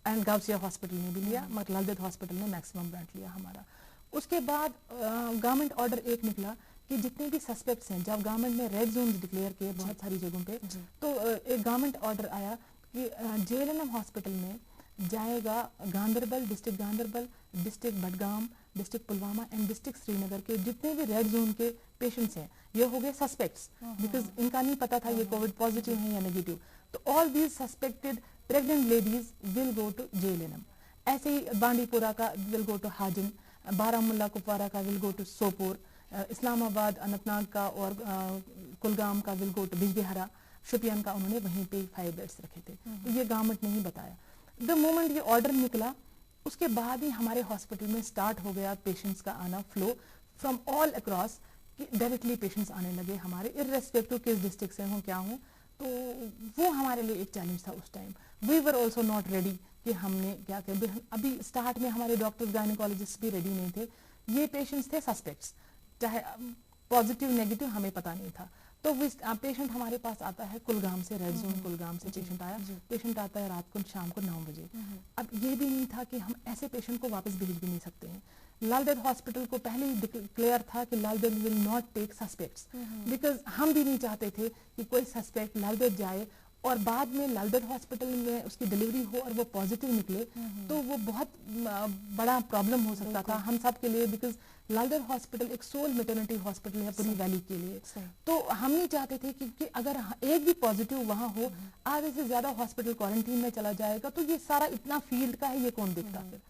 एंड गाउसिया हॉस्पिटल में भी लिया, मगर लालदेद हॉस्पिटल में मैक्सिमम ब्रांच लिया हमारा। उसके बाद गवर्नमेंट ऑर्डर एक निकला कि जितने भी सस्पेक्ट्स हैं, जब गवर्नमेंट ने रेड जोन डिक्लेयर किए बहुत सारी जगहों पे, तो एक गवर्नमेंट ऑर्डर आया कि जेएलएनएम हॉस्पिटल में जाएगा Ganderbal, district Ganderbal, district Budgam, district Pulwama and district Srinagar के जितने भी रेड जोन के पेशेंट्स हैं, ये हो गए सस्पेक्ट्स, बिकॉज इनका नहीं पता था ये कोविड पॉजिटिव है या नेगेटिव। तो all these suspected pregnant ladies will go to JLNM. ऐसे ही बांडीपुरा का will go to Hajin, Baramulla Kupwara का will go to Sopore, Islamabad, Anantnag का और कुलगाम का will go to Bijbehara, Shopian का उन्होंने वहीं पे 5 बेड्स रखे थे। तो ये गवर्नमेंट ने ही बताया। द मोमेंट ये ऑर्डर निकला उसके बाद ही हमारे हॉस्पिटल में स्टार्ट हो गया पेशेंट्स का आना, flow from all across, directly patients आने लगे हमारे, इर्रेस्पेक्टिव किस डिस्ट्रिक्ट से हों क्या हों। तो वो हमारे लिए एक चैलेंज था उस time. We were also not ready कि हमने क्या किया। अभी स्टार्ट में हमारे डॉक्टर्स गायनेकोलॉजिस्ट भी रेडी नहीं थे। ये पेशेंट्स थे सस्पेक्ट्स, चाहे पॉजिटिव नेगेटिव हमें पता नहीं था। तो पेशेंट हमारे पास आता है कुलगाम से, रेड जोन कुलगाम से पेशेंट आया। पेशेंट आता है रात को शाम को 9 बजे। अब ये भी नहीं था कि हम ऐसे पेशेंट को वापस भेज भी नहीं सकते हैं। लाल दर्द हॉस्पिटल को पहले ही क्लियर था कि लाल दर्द will not take suspects, because हम भी नहीं चाहते थे कि कोई सस्पेक्ट लाल दर्द जाए और बाद में लाल दर्द हॉस्पिटल में उसकी डिलीवरी हो और वो पॉजिटिव निकले, तो वो बहुत बड़ा प्रॉब्लम हो सकता था हम सब के लिए। बिकॉज लाल दर्द हॉस्पिटल एक सोल मैटरनिटी हॉस्पिटल है पूरी वैली के लिए। तो हम नहीं चाहते थे कि अगर एक भी पॉजिटिव वहां हो, आधे से ज्यादा हॉस्पिटल क्वारंटीन में चला जाएगा, तो ये सारा इतना फील्ड का है, ये कौन देखता फिर।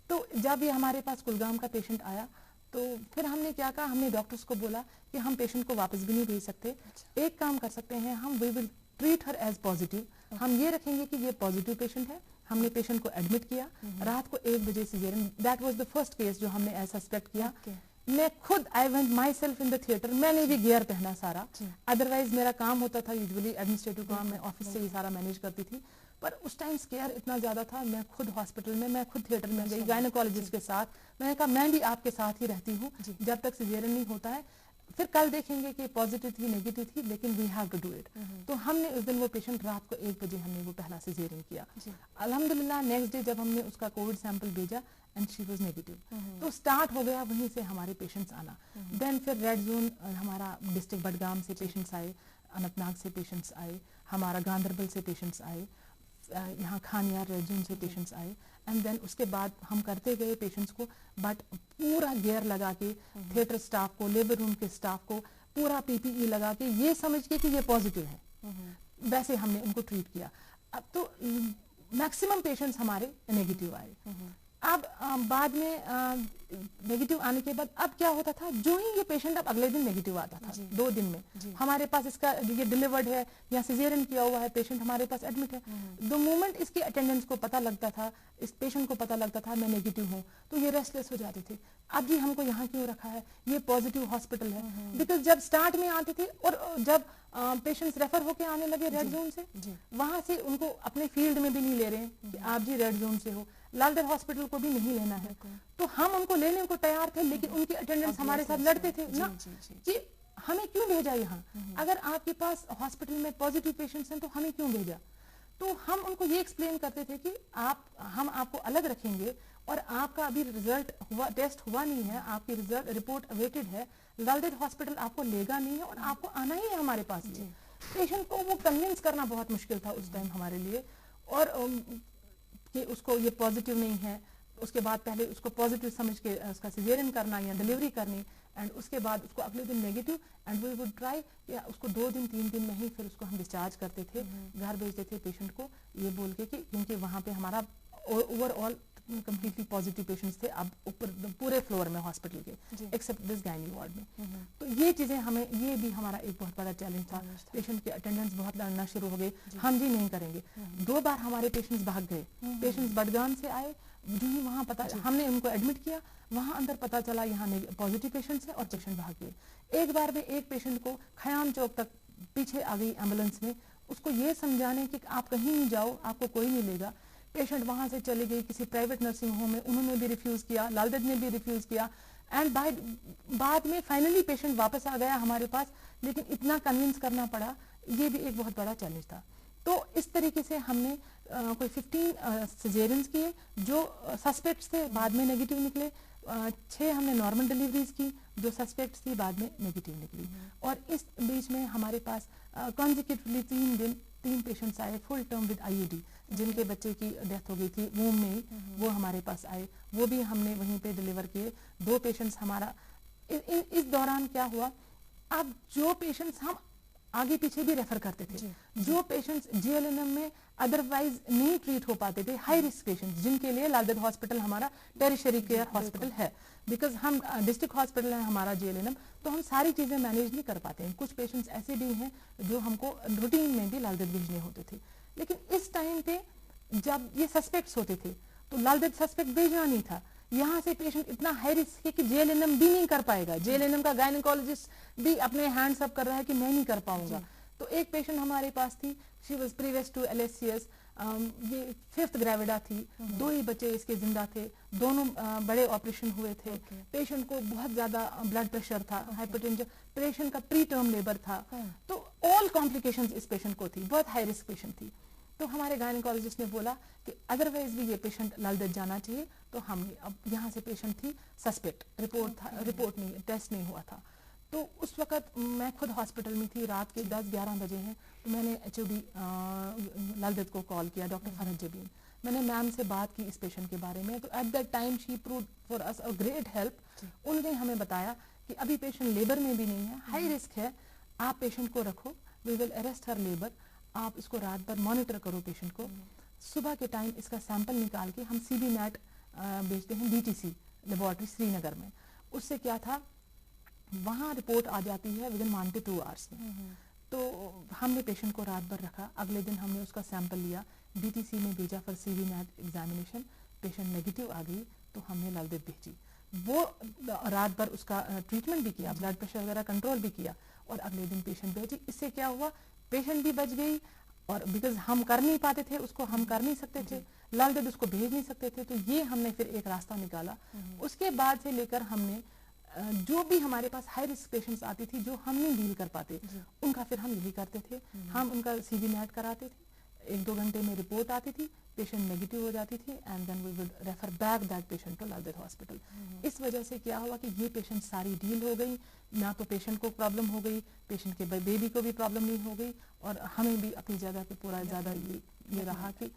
तो जब ये हमारे पास कुलगाम का पेशेंट आया, तो फिर हमने क्या कहा, हमने डॉक्टर्स को बोला कि हम पेशेंट को वापस भी नहीं भेज सकते। एक काम कर सकते हैं हम, we will treat her as positive. हम ये रखेंगे कि ये पॉजिटिव पेशेंट है। हमने पेशेंट को एडमिट किया रात को 1 बजे caesarean. That was the first case जो हमने एज सस्पेक्ट किया। मैं खुद I went my self in the theatre, मैंने भी गियर पहना सारा। अदरवाइज मेरा काम होता था यूजुअली एडमिनिस्ट्रेटिव काम, मैं ऑफिस से ही सारा मैनेज करती थी। पर उस टाइम स्केयर इतना ज्यादा था, मैं खुद हॉस्पिटल में, मैं खुद थिएटर में गई गायनेकोलॉजिस्ट के साथ। मैंने कहा मैं भी आपके साथ ही रहती हूँ जब तक सिजेरियन नहीं होता है, फिर कल देखेंगे कि पॉजिटिव थी नेगेटिव थी, लेकिन we have to do it. तो हमने उस दिन वो पेशेंट रात को 1 बजे हमने वो पहला सिजेरियन किया। अल्हम्दुलिल्लाह नेक्स्ट डे जब हमने उसका कोविड सैंपल भेजा एंड शी वाज नेगेटिव, तो स्टार्ट हो गया वहीं से हमारे पेशेंट्स आना। देन फिर रेड जोन हमारा डिस्ट्रिक्ट बडगाम से पेशेंट्स आए, अनंतनाग से पेशेंट्स आए, हमारा गांधरबल से पेशेंट्स आए, यहाँ खानियार रेड जोन से पेशेंट्स आए। एंड देन उसके बाद हम करते गए पेशेंट्स को, बट पूरा गियर लगा के थिएटर स्टाफ को, लेबर रूम के स्टाफ को पूरा पीपीई लगा के, ये समझ के कि ये पॉजिटिव है, वैसे हमने उनको ट्रीट किया। अब तो मैक्सिमम पेशेंट्स हमारे नेगेटिव आए। अब बाद में नेगेटिव आने के बाद अब क्या होता था, जो ही ये पेशेंट अब अगले दिन नेगेटिव आता था 2 दिन में, हमारे पास इसका ये डिलीवर्ड है या सिजेरियन किया हुआ है पेशेंट हमारे पास एडमिट है, द मोमेंट इसके अटेंडेंस को पता लगता था, इस पेशेंट को पता लगता था मैं नेगेटिव हूँ, तो ये रेस्टलेस हो जाते थे। अब जी हमको यहाँ क्यों रखा है, ये पॉजिटिव हॉस्पिटल है। बिकॉज जब स्टार्ट में आते थे और जब पेशेंट्स रेफर होके आने लगे रेड जोन से, वहां से उनको अपने फील्ड में भी नहीं ले रहे हैं कि आप जी रेड जोन से हो, लाल दर्द हॉस्पिटल को भी नहीं लेना है। तो हम उनको लेने को तैयार थे, लेकिन उनके अटेंडेंट्स हमारे साथ लड़ते थे ना कि हमें क्यों भेजा यहाँ, अगर आपके पास हॉस्पिटल में पॉजिटिव पेशेंट्स हैं तो हमें क्यों भेजा। तो हम उनको ये एक्सप्लेन करते थे कि हम आपको अलग रखेंगे और आपका अभी रिजल्ट हुआ, टेस्ट हुआ नहीं है, आपकी रिजल्ट रिपोर्ट अवेटेड है, लाल दर्द हॉस्पिटल आपको लेगा नहीं है और आपको आना ही है हमारे पास। पेशेंट को वो कन्विंस करना बहुत मुश्किल था उस टाइम हमारे लिए, और कि उसको ये पॉजिटिव नहीं है, उसके बाद पहले उसको पॉजिटिव समझ के उसका सिजेरियन करना या डिलीवरी करनी, एंड उसके बाद उसको अगले दिन negative, and we would try या उसको 2 दिन 3 दिन में ही फिर उसको हम डिस्चार्ज करते थे, घर भेजते थे पेशेंट को, ये बोल के कि क्योंकि वहाँ पे हमारा ओवरऑल कंप्लीटली पॉजिटिव पेशेंट्स थे अब ऊपर पूरे फ्लोर में हॉस्पिटल के, एक्सेप्ट दिस गायनी वार्ड में। तो ये चीजें हमें, ये भी हमारा एक बहुत बड़ा चैलेंज था। पेशेंट के अटेंडेंस बहुत लड़ना शुरू हो गए, हम जी नहीं करेंगे। 2 बार हमारे पेशेंट्स भाग गए। पेशेंट्स बडगाम से आए, जो ही वहाँ पता, हमने उनको एडमिट किया, वहाँ अंदर पता चला यहाँ पॉजिटिव पेशेंट्स है और पेशेंट भाग गए। एक बार में एक पेशेंट को खयाम चौक तक पीछे आ गई एम्बुलेंस में, उसको ये समझाने कि आप कहीं नहीं जाओ, आपको कोई नहीं लेगा। पेशेंट वहां से चली गई किसी प्राइवेट नर्सिंग होम में, उन्होंने भी रिफ्यूज किया, लाल दर्द ने भी रिफ्यूज किया, एंड बाद में फाइनली पेशेंट वापस आ गया हमारे पास, लेकिन इतना कन्विंस करना पड़ा, ये भी एक बहुत बड़ा चैलेंज था। तो इस तरीके से हमने कोई 15 सिजेरियंस किए जो सस्पेक्ट्स थे, बाद में नेगेटिव निकले। 6 हमने नॉर्मल डिलीवरीज की जो सस्पेक्ट्स थी, बाद में नेगेटिव निकली। और इस बीच में हमारे पास कॉन्जिक्यूटिवली 3 दिन 3 पेशेंट्स आए फुल टर्म विद आईयूडी, जिनके बच्चे की डेथ हो गई थी वूम में ही, वो हमारे पास आए, वो भी हमने वहीं पे डिलीवर किए। 2 पेशेंट्स हमारा इस दौरान क्या हुआ, अब जो पेशेंट्स हम आगे पीछे भी रेफर करते थे, जो पेशेंट्स जीएलएनएम में अदरवाइज नहीं ट्रीट हो पाते थे, हाई रिस्क पेशेंट्स, जिनके लिए लाल दर्द हॉस्पिटल हमारा टेरिशरी केयर हॉस्पिटल है, बिकॉज हम डिस्ट्रिक्ट हॉस्पिटल है हमारा जीएलएनएम, तो हम सारी चीजें मैनेज नहीं कर पाते हैं। कुछ पेशेंट्स ऐसे भी हैं जो हमको रूटीन में भी लाल दर्द भेजने होते थे, लेकिन इस टाइम पे जब ये सस्पेक्ट्स होते थे तो लाल दर्द सस्पेक्ट भेजना नहीं था। यहाँ से पेशेंट इतना हाई रिस्क है कि जेएलएनएम भी नहीं कर पाएगा, जेएलएनएम का गायनेकोलॉजिस्ट भी अपने हैंड्स अप कर रहा है कि मैं नहीं कर पाऊंगा। तो एक पेशेंट हमारे पास थी, she was previous to LSCS, ये 5th ग्रेविडा थी, 2 ही बच्चे इसके जिंदा थे, दोनों बड़े ऑपरेशन हुए थे। पेशेंट को बहुत ज्यादा ब्लड प्रेशर था, हाइपरटेंशन, पेशेंट का प्री टर्म लेबर था, तो ऑल कॉम्प्लिकेशंस इस पेशेंट को थी, बहुत हाई रिस्क पेशेंट थी। तो हमारे गायनेकोलॉजिस्ट ने बोला कि अदरवाइज भी ये पेशेंट लालगंज जाना चाहिए। तो हमने, अब यहाँ से पेशेंट थी सस्पेक्ट, रिपोर्ट नहीं, टेस्ट नहीं हुआ था। तो उस वक्त मैं खुद हॉस्पिटल में थी, रात के 10-11 बजे हैं, तो मैंने HOD लालगंज को कॉल किया, डॉक्टर फरहत जबीन। मैंने मैम से बात की इस पेशेंट के बारे में, तो eight that time she proved for us a great help. उन्होंने हमें बताया कि अभी पेशेंट लेबर में भी नहीं है, हाई रिस्क है, आप पेशेंट को रखो, we will arrest her labour, आप इसको रात भर मॉनिटर करो पेशेंट को। सुबह के टाइम इसका सैंपल निकाल के हम CB नेट भेजते हैं DTC लेबोरेटरी श्रीनगर में। उससे क्या था, वहाँ रिपोर्ट आ जाती है विदिन 1 to 2 आवर्स में। तो हमने पेशेंट को रात भर रखा, अगले दिन हमने उसका सैंपल लिया, DTC में भेजा for CB net examination, patient negative आ गई, तो हमने लालगंज भेजी। वो रात भर उसका ट्रीटमेंट भी किया, ब्लड प्रेशर वगैरह कंट्रोल भी किया, और अगले दिन पेशेंट भेजी। इससे क्या हुआ, पेशेंट भी बच गई, और बिकॉज हम कर नहीं पाते थे उसको, हम कर नहीं सकते थे, लालगंज उसको भेज नहीं सकते थे, तो ये हमने फिर एक रास्ता निकाला। उसके बाद से लेकर हमने जो भी हमारे पास हाई रिस्क पेशेंट्स आती थी, जो हम नहीं डील कर पाते, उनका फिर हम यही करते थे, हम उनका CB नेट कराते थे, 1-2 घंटे में रिपोर्ट आती थी, पेशेंट नेगेटिव हो जाती थी, and then we would refer back that patient to Lalganj hospital. इस वजह से क्या हुआ कि ये पेशेंट सारी डील हो गई, ना तो पेशेंट को प्रॉब्लम हो गई, पेशेंट के बेबी को भी प्रॉब्लम नहीं हो गई, और हमें भी अपनी जगह पे पूरा ज़्यादा ये रहा कि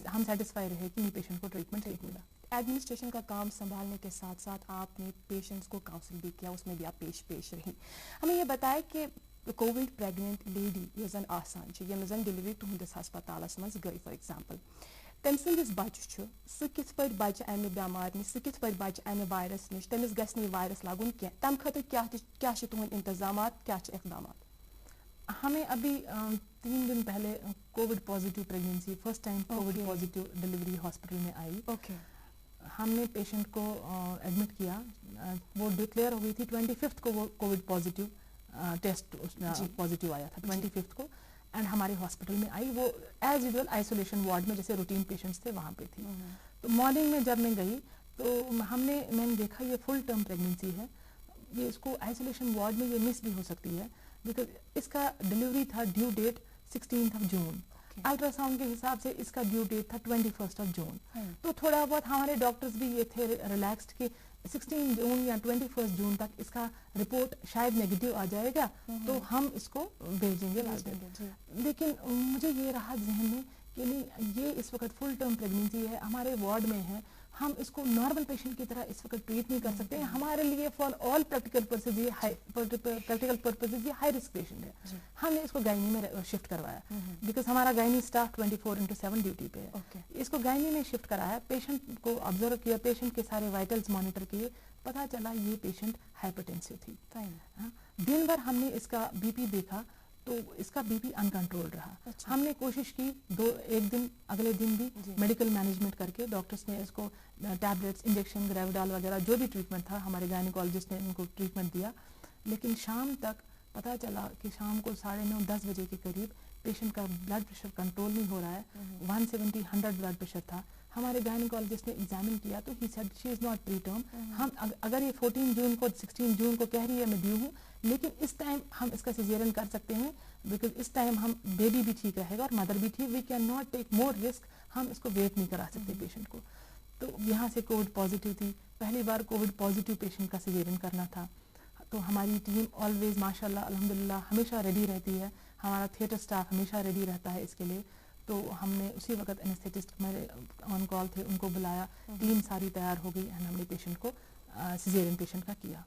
हम सेटिस्फाई रहे कि पेशेंट को ट्रीटमेंट ठीक मिला। एडमिनिस्ट्रेशन का काम संभालने के साथ साथ आपने पेशेंट्स को काउंसिल भी किया, उसमें भी आप पेश रही। हमें ये बताया कि कोविड प्रेगनेंट लेडी यस जन आसान यम जन डिलीवरी तुहंदिस हस्पतालस मज गई फॉर एग्जांपल, तम सुंदिस बच्चे सह किथ पे बचे अमि बेमार नश, सह किथ पे बचे अमि वायरस नश, तमिस गछ नह वायरस लागुन क्या, तम खतर क्या तुहंद इंतजामात, क्या इकदामात? हमें अभी 3 दिन पहले Covid positive pregnancy, first time Covid positive delivery hospital में आई। हमने पेशेंट को एडमिट किया, वो डिक्लेयर हो गई थी 25th को, वो कोविड पॉजिटिव टेस्ट पॉजिटिव आया था 25th को, एंड हमारे हॉस्पिटल में आई। वो एज यूजुअल आइसोलेशन वार्ड में जैसे रूटीन पेशेंट्स थे वहाँ पे थी। तो मॉर्निंग में जब मैं गई तो मैंने देखा ये फुल टर्म प्रेगनेंसी है, ये इसको आइसोलेशन वार्ड में ये मिस भी हो सकती है, बिकॉज इसका डिलीवरी था ड्यू डेट 16th जून, अल्ट्रासाउंड के हिसाब से इसका ड्यू डेट था 21st जून। तो थोड़ा बहुत हमारे डॉक्टर्स भी ये थे रिलैक्स्ड कि 16 जून या 21 जून तक इसका रिपोर्ट शायद नेगेटिव आ जाएगा, तो हम इसको भेजेंगे लालगंज। लेकिन मुझे ये रहा जहन में कि नहीं, ये इस वक्त फुल टर्म प्रेगनेंसी है, हमारे वार्ड में है, हम इसको नॉर्मल पेशेंट की तरह इस वक्त ट्रीट नहीं कर सकते। हमारे लिए फॉर ऑल प्रैक्टिकल पर्पसेज ये हाई रिस्क पेशेंट है। हमने इसको गायनी में शिफ्ट करवाया, बिकॉज हमारा गायनी स्टाफ 24/7 ड्यूटी पे है। इसको गायनी में शिफ्ट कराया, पेशेंट को ऑब्जर्व किया, पेशेंट के सारे वाइटल्स मॉनिटर किए, पता चला ये पेशेंट हाइपरटेंसिव थी। दिन भर हमने इसका BP देखा तो इसका BP अनकंट्रोल रहा। हमने कोशिश की एक दिन अगले दिन भी मेडिकल मैनेजमेंट करके डॉक्टर्स ने इसको टैबलेट्स, इंजेक्शन, ग्रेविडाल वगैरह जो भी ट्रीटमेंट था, हमारे गायनेकोलॉजिस्ट ने इनको ट्रीटमेंट दिया। लेकिन शाम तक पता चला कि शाम को 9:30-10 बजे के करीब पेशेंट का ब्लड प्रेशर कंट्रोल नहीं हो रहा है, 170-100 ब्लड प्रेशर था। हमारे गायनेकोलॉजिस्ट ने एग्जामिन किया तो he said she is not pre term. हम अगर ये 14 जून को 16 जून को कह रही है मैं ड्यू हूँ, लेकिन इस टाइम हम इसका सिजेरियन कर सकते हैं, बिकॉज इस टाइम हम बेबी भी ठीक रहेगा और मदर भी ठीक, we can not take more risk, हम इसको वेट नहीं करा सकते पेशेंट को। तो यहाँ से कोविड पॉजिटिव थी, पहली बार कोविड पॉजिटिव पेशेंट का सिजेरियन करना था। तो हमारी टीम ऑलवेज माशाल्लाह अल्हम्दुलिल्लाह हमेशा रेडी रहती है, हमारा थिएटर स्टाफ हमेशा रेडी रहता है इसके लिए। तो हमने उसी वक्त एनेस्थेटिस्ट हमारे ऑन कॉल थे, उनको बुलाया, टीम सारी तैयार हो गई एंड हमने पेशेंट को सिजेरियन पेशेंट का किया।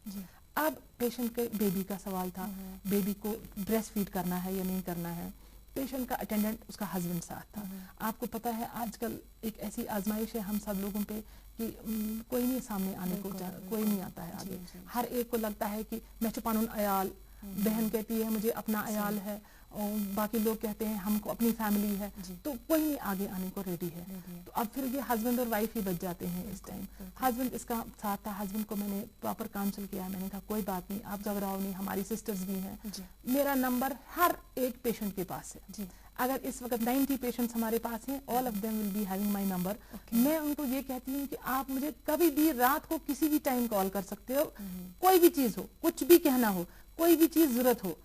अब पेशेंट के बेबी का सवाल था, बेबी को ब्रेस्ट फीड करना है या नहीं करना है। पेशेंट का अटेंडेंट उसका हस्बैंड साथ था। आपको पता है आजकल एक ऐसी आजमाइश है हम सब लोगों पे कि कोई नहीं सामने आने को कोई नहीं आता है आगे। हर एक को लगता है कि मैं छुपानुन अयाल बहन कहती है मुझे अपना अयाल है, और बाकी लोग कहते हैं हमको अपनी फैमिली है, तो कोई नहीं आगे आने को रेडी है। तो अब फिर ये हस्बैंड और वाइफ ही बच जाते हैं इस टाइम। हस्बैंड इसका साथ था, हस्बैंड को मैंने प्रॉपर काउंसिल किया, मैंने कहा कोई बात नहीं, आप घबराओ नहीं, हमारी सिस्टर्स भी हैं, मेरा नंबर हर एक पेशेंट के पास है। अगर इस वक्त 90 पेशेंट्स हमारे पास हैं, all of them will be having my number. मैं उनको ये कहती हूँ कि आप मुझे कभी भी रात को किसी भी टाइम कॉल कर सकते हो, कोई भी चीज हो, कुछ भी कहना हो, कोई भी चीज जरूरत हो।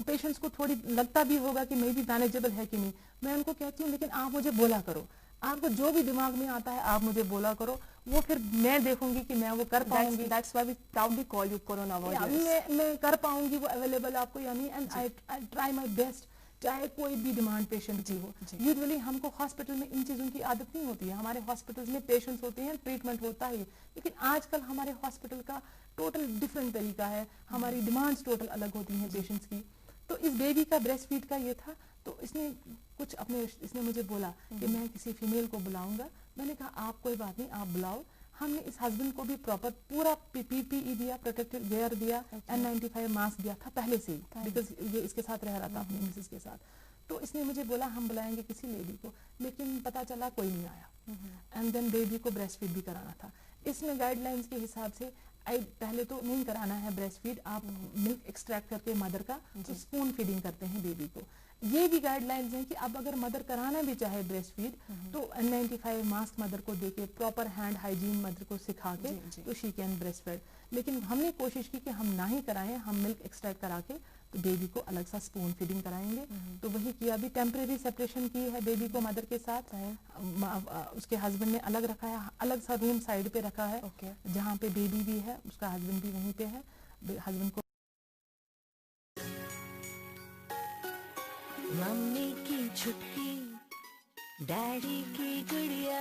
पेशेंट्स को थोड़ी लगता भी होगा कि मे बी मैनेजेबल है कि नहीं, मैं उनको कहती हूँ लेकिन आप मुझे बोला करो, आपको जो भी दिमाग में आता है आप मुझे बोला करो, वो फिर मैं देखूंगी कि मैं वो कर पाऊंगी। That's why we proudly call you Corona warriors. मैं कर पाऊंगी वो अवेलेबल आपको या नहीं, and I try my best, चाहे कोई भी डिमांड पेशेंट की हो। यूजुअली हमको हॉस्पिटल में इन चीजों की आदत नहीं होती है, हमारे हॉस्पिटल्स में पेशेंट्स होते हैं, ट्रीटमेंट होता है, लेकिन आजकल हमारे हॉस्पिटल का टोटल डिफरेंट तरीका है, हमारी डिमांड्स टोटल अलग होती हैं पेशेंट्स की। तो इस बेबी का ब्रेस्ट फीड का ये था, तो इसने मुझे बोला कि मैं किसी फीमेल को बुलाऊंगा। मैंने कहा आप कोई बात नहीं, आप बुलाओ। हमने इस हस्बैंड को भी प्रॉपर पूरा पीपीई दिया, प्रोटेक्टिव वेयर दिया, N95 मास्क दिया था पहले से ही, बिकॉज ये इसके साथ रह रहा था अपनी मिसेस के साथ। तो इसने मुझे बोला हम बुलाएंगे किसी लेडी को, लेकिन पता चला कोई नहीं आया। एंड देन बेबी को ब्रेस्ट फीड भी कराना था। इसमें गाइडलाइंस के हिसाब से पहले तो नहीं कराना है ब्रेस्ट फीड, आप मिल्क एक्सट्रैक्ट करके मदर का तो स्पून फीडिंग करते हैं बेबी को। ये भी गाइडलाइंस हैं कि अब अगर मदर कराना भी चाहे ब्रेस्ट फीड तो N95 मास्क मदर को देके, प्रॉपर हैंड हाइजीन मदर को सिखा के तो शी कैन ब्रेस्ट फीड। लेकिन हमने कोशिश की कि हम ना ही कराएं, हम मिल्क एक्सट्रैक्ट करा के तो बेबी को अलग सा स्पून फीडिंग कराएंगे। तो वही किया, अभी टेम्परेरी सेपरेशन की है बेबी को मदर के साथ। उसके हस्बैंड ने अलग रखा है, अलग सा रूम साइड पे रखा है, जहाँ पे बेबी भी है, उसका हस्बैंड भी वहीं पे है। हस्बैंड को मम्मी की छुटकी, डैडी की गुड़िया,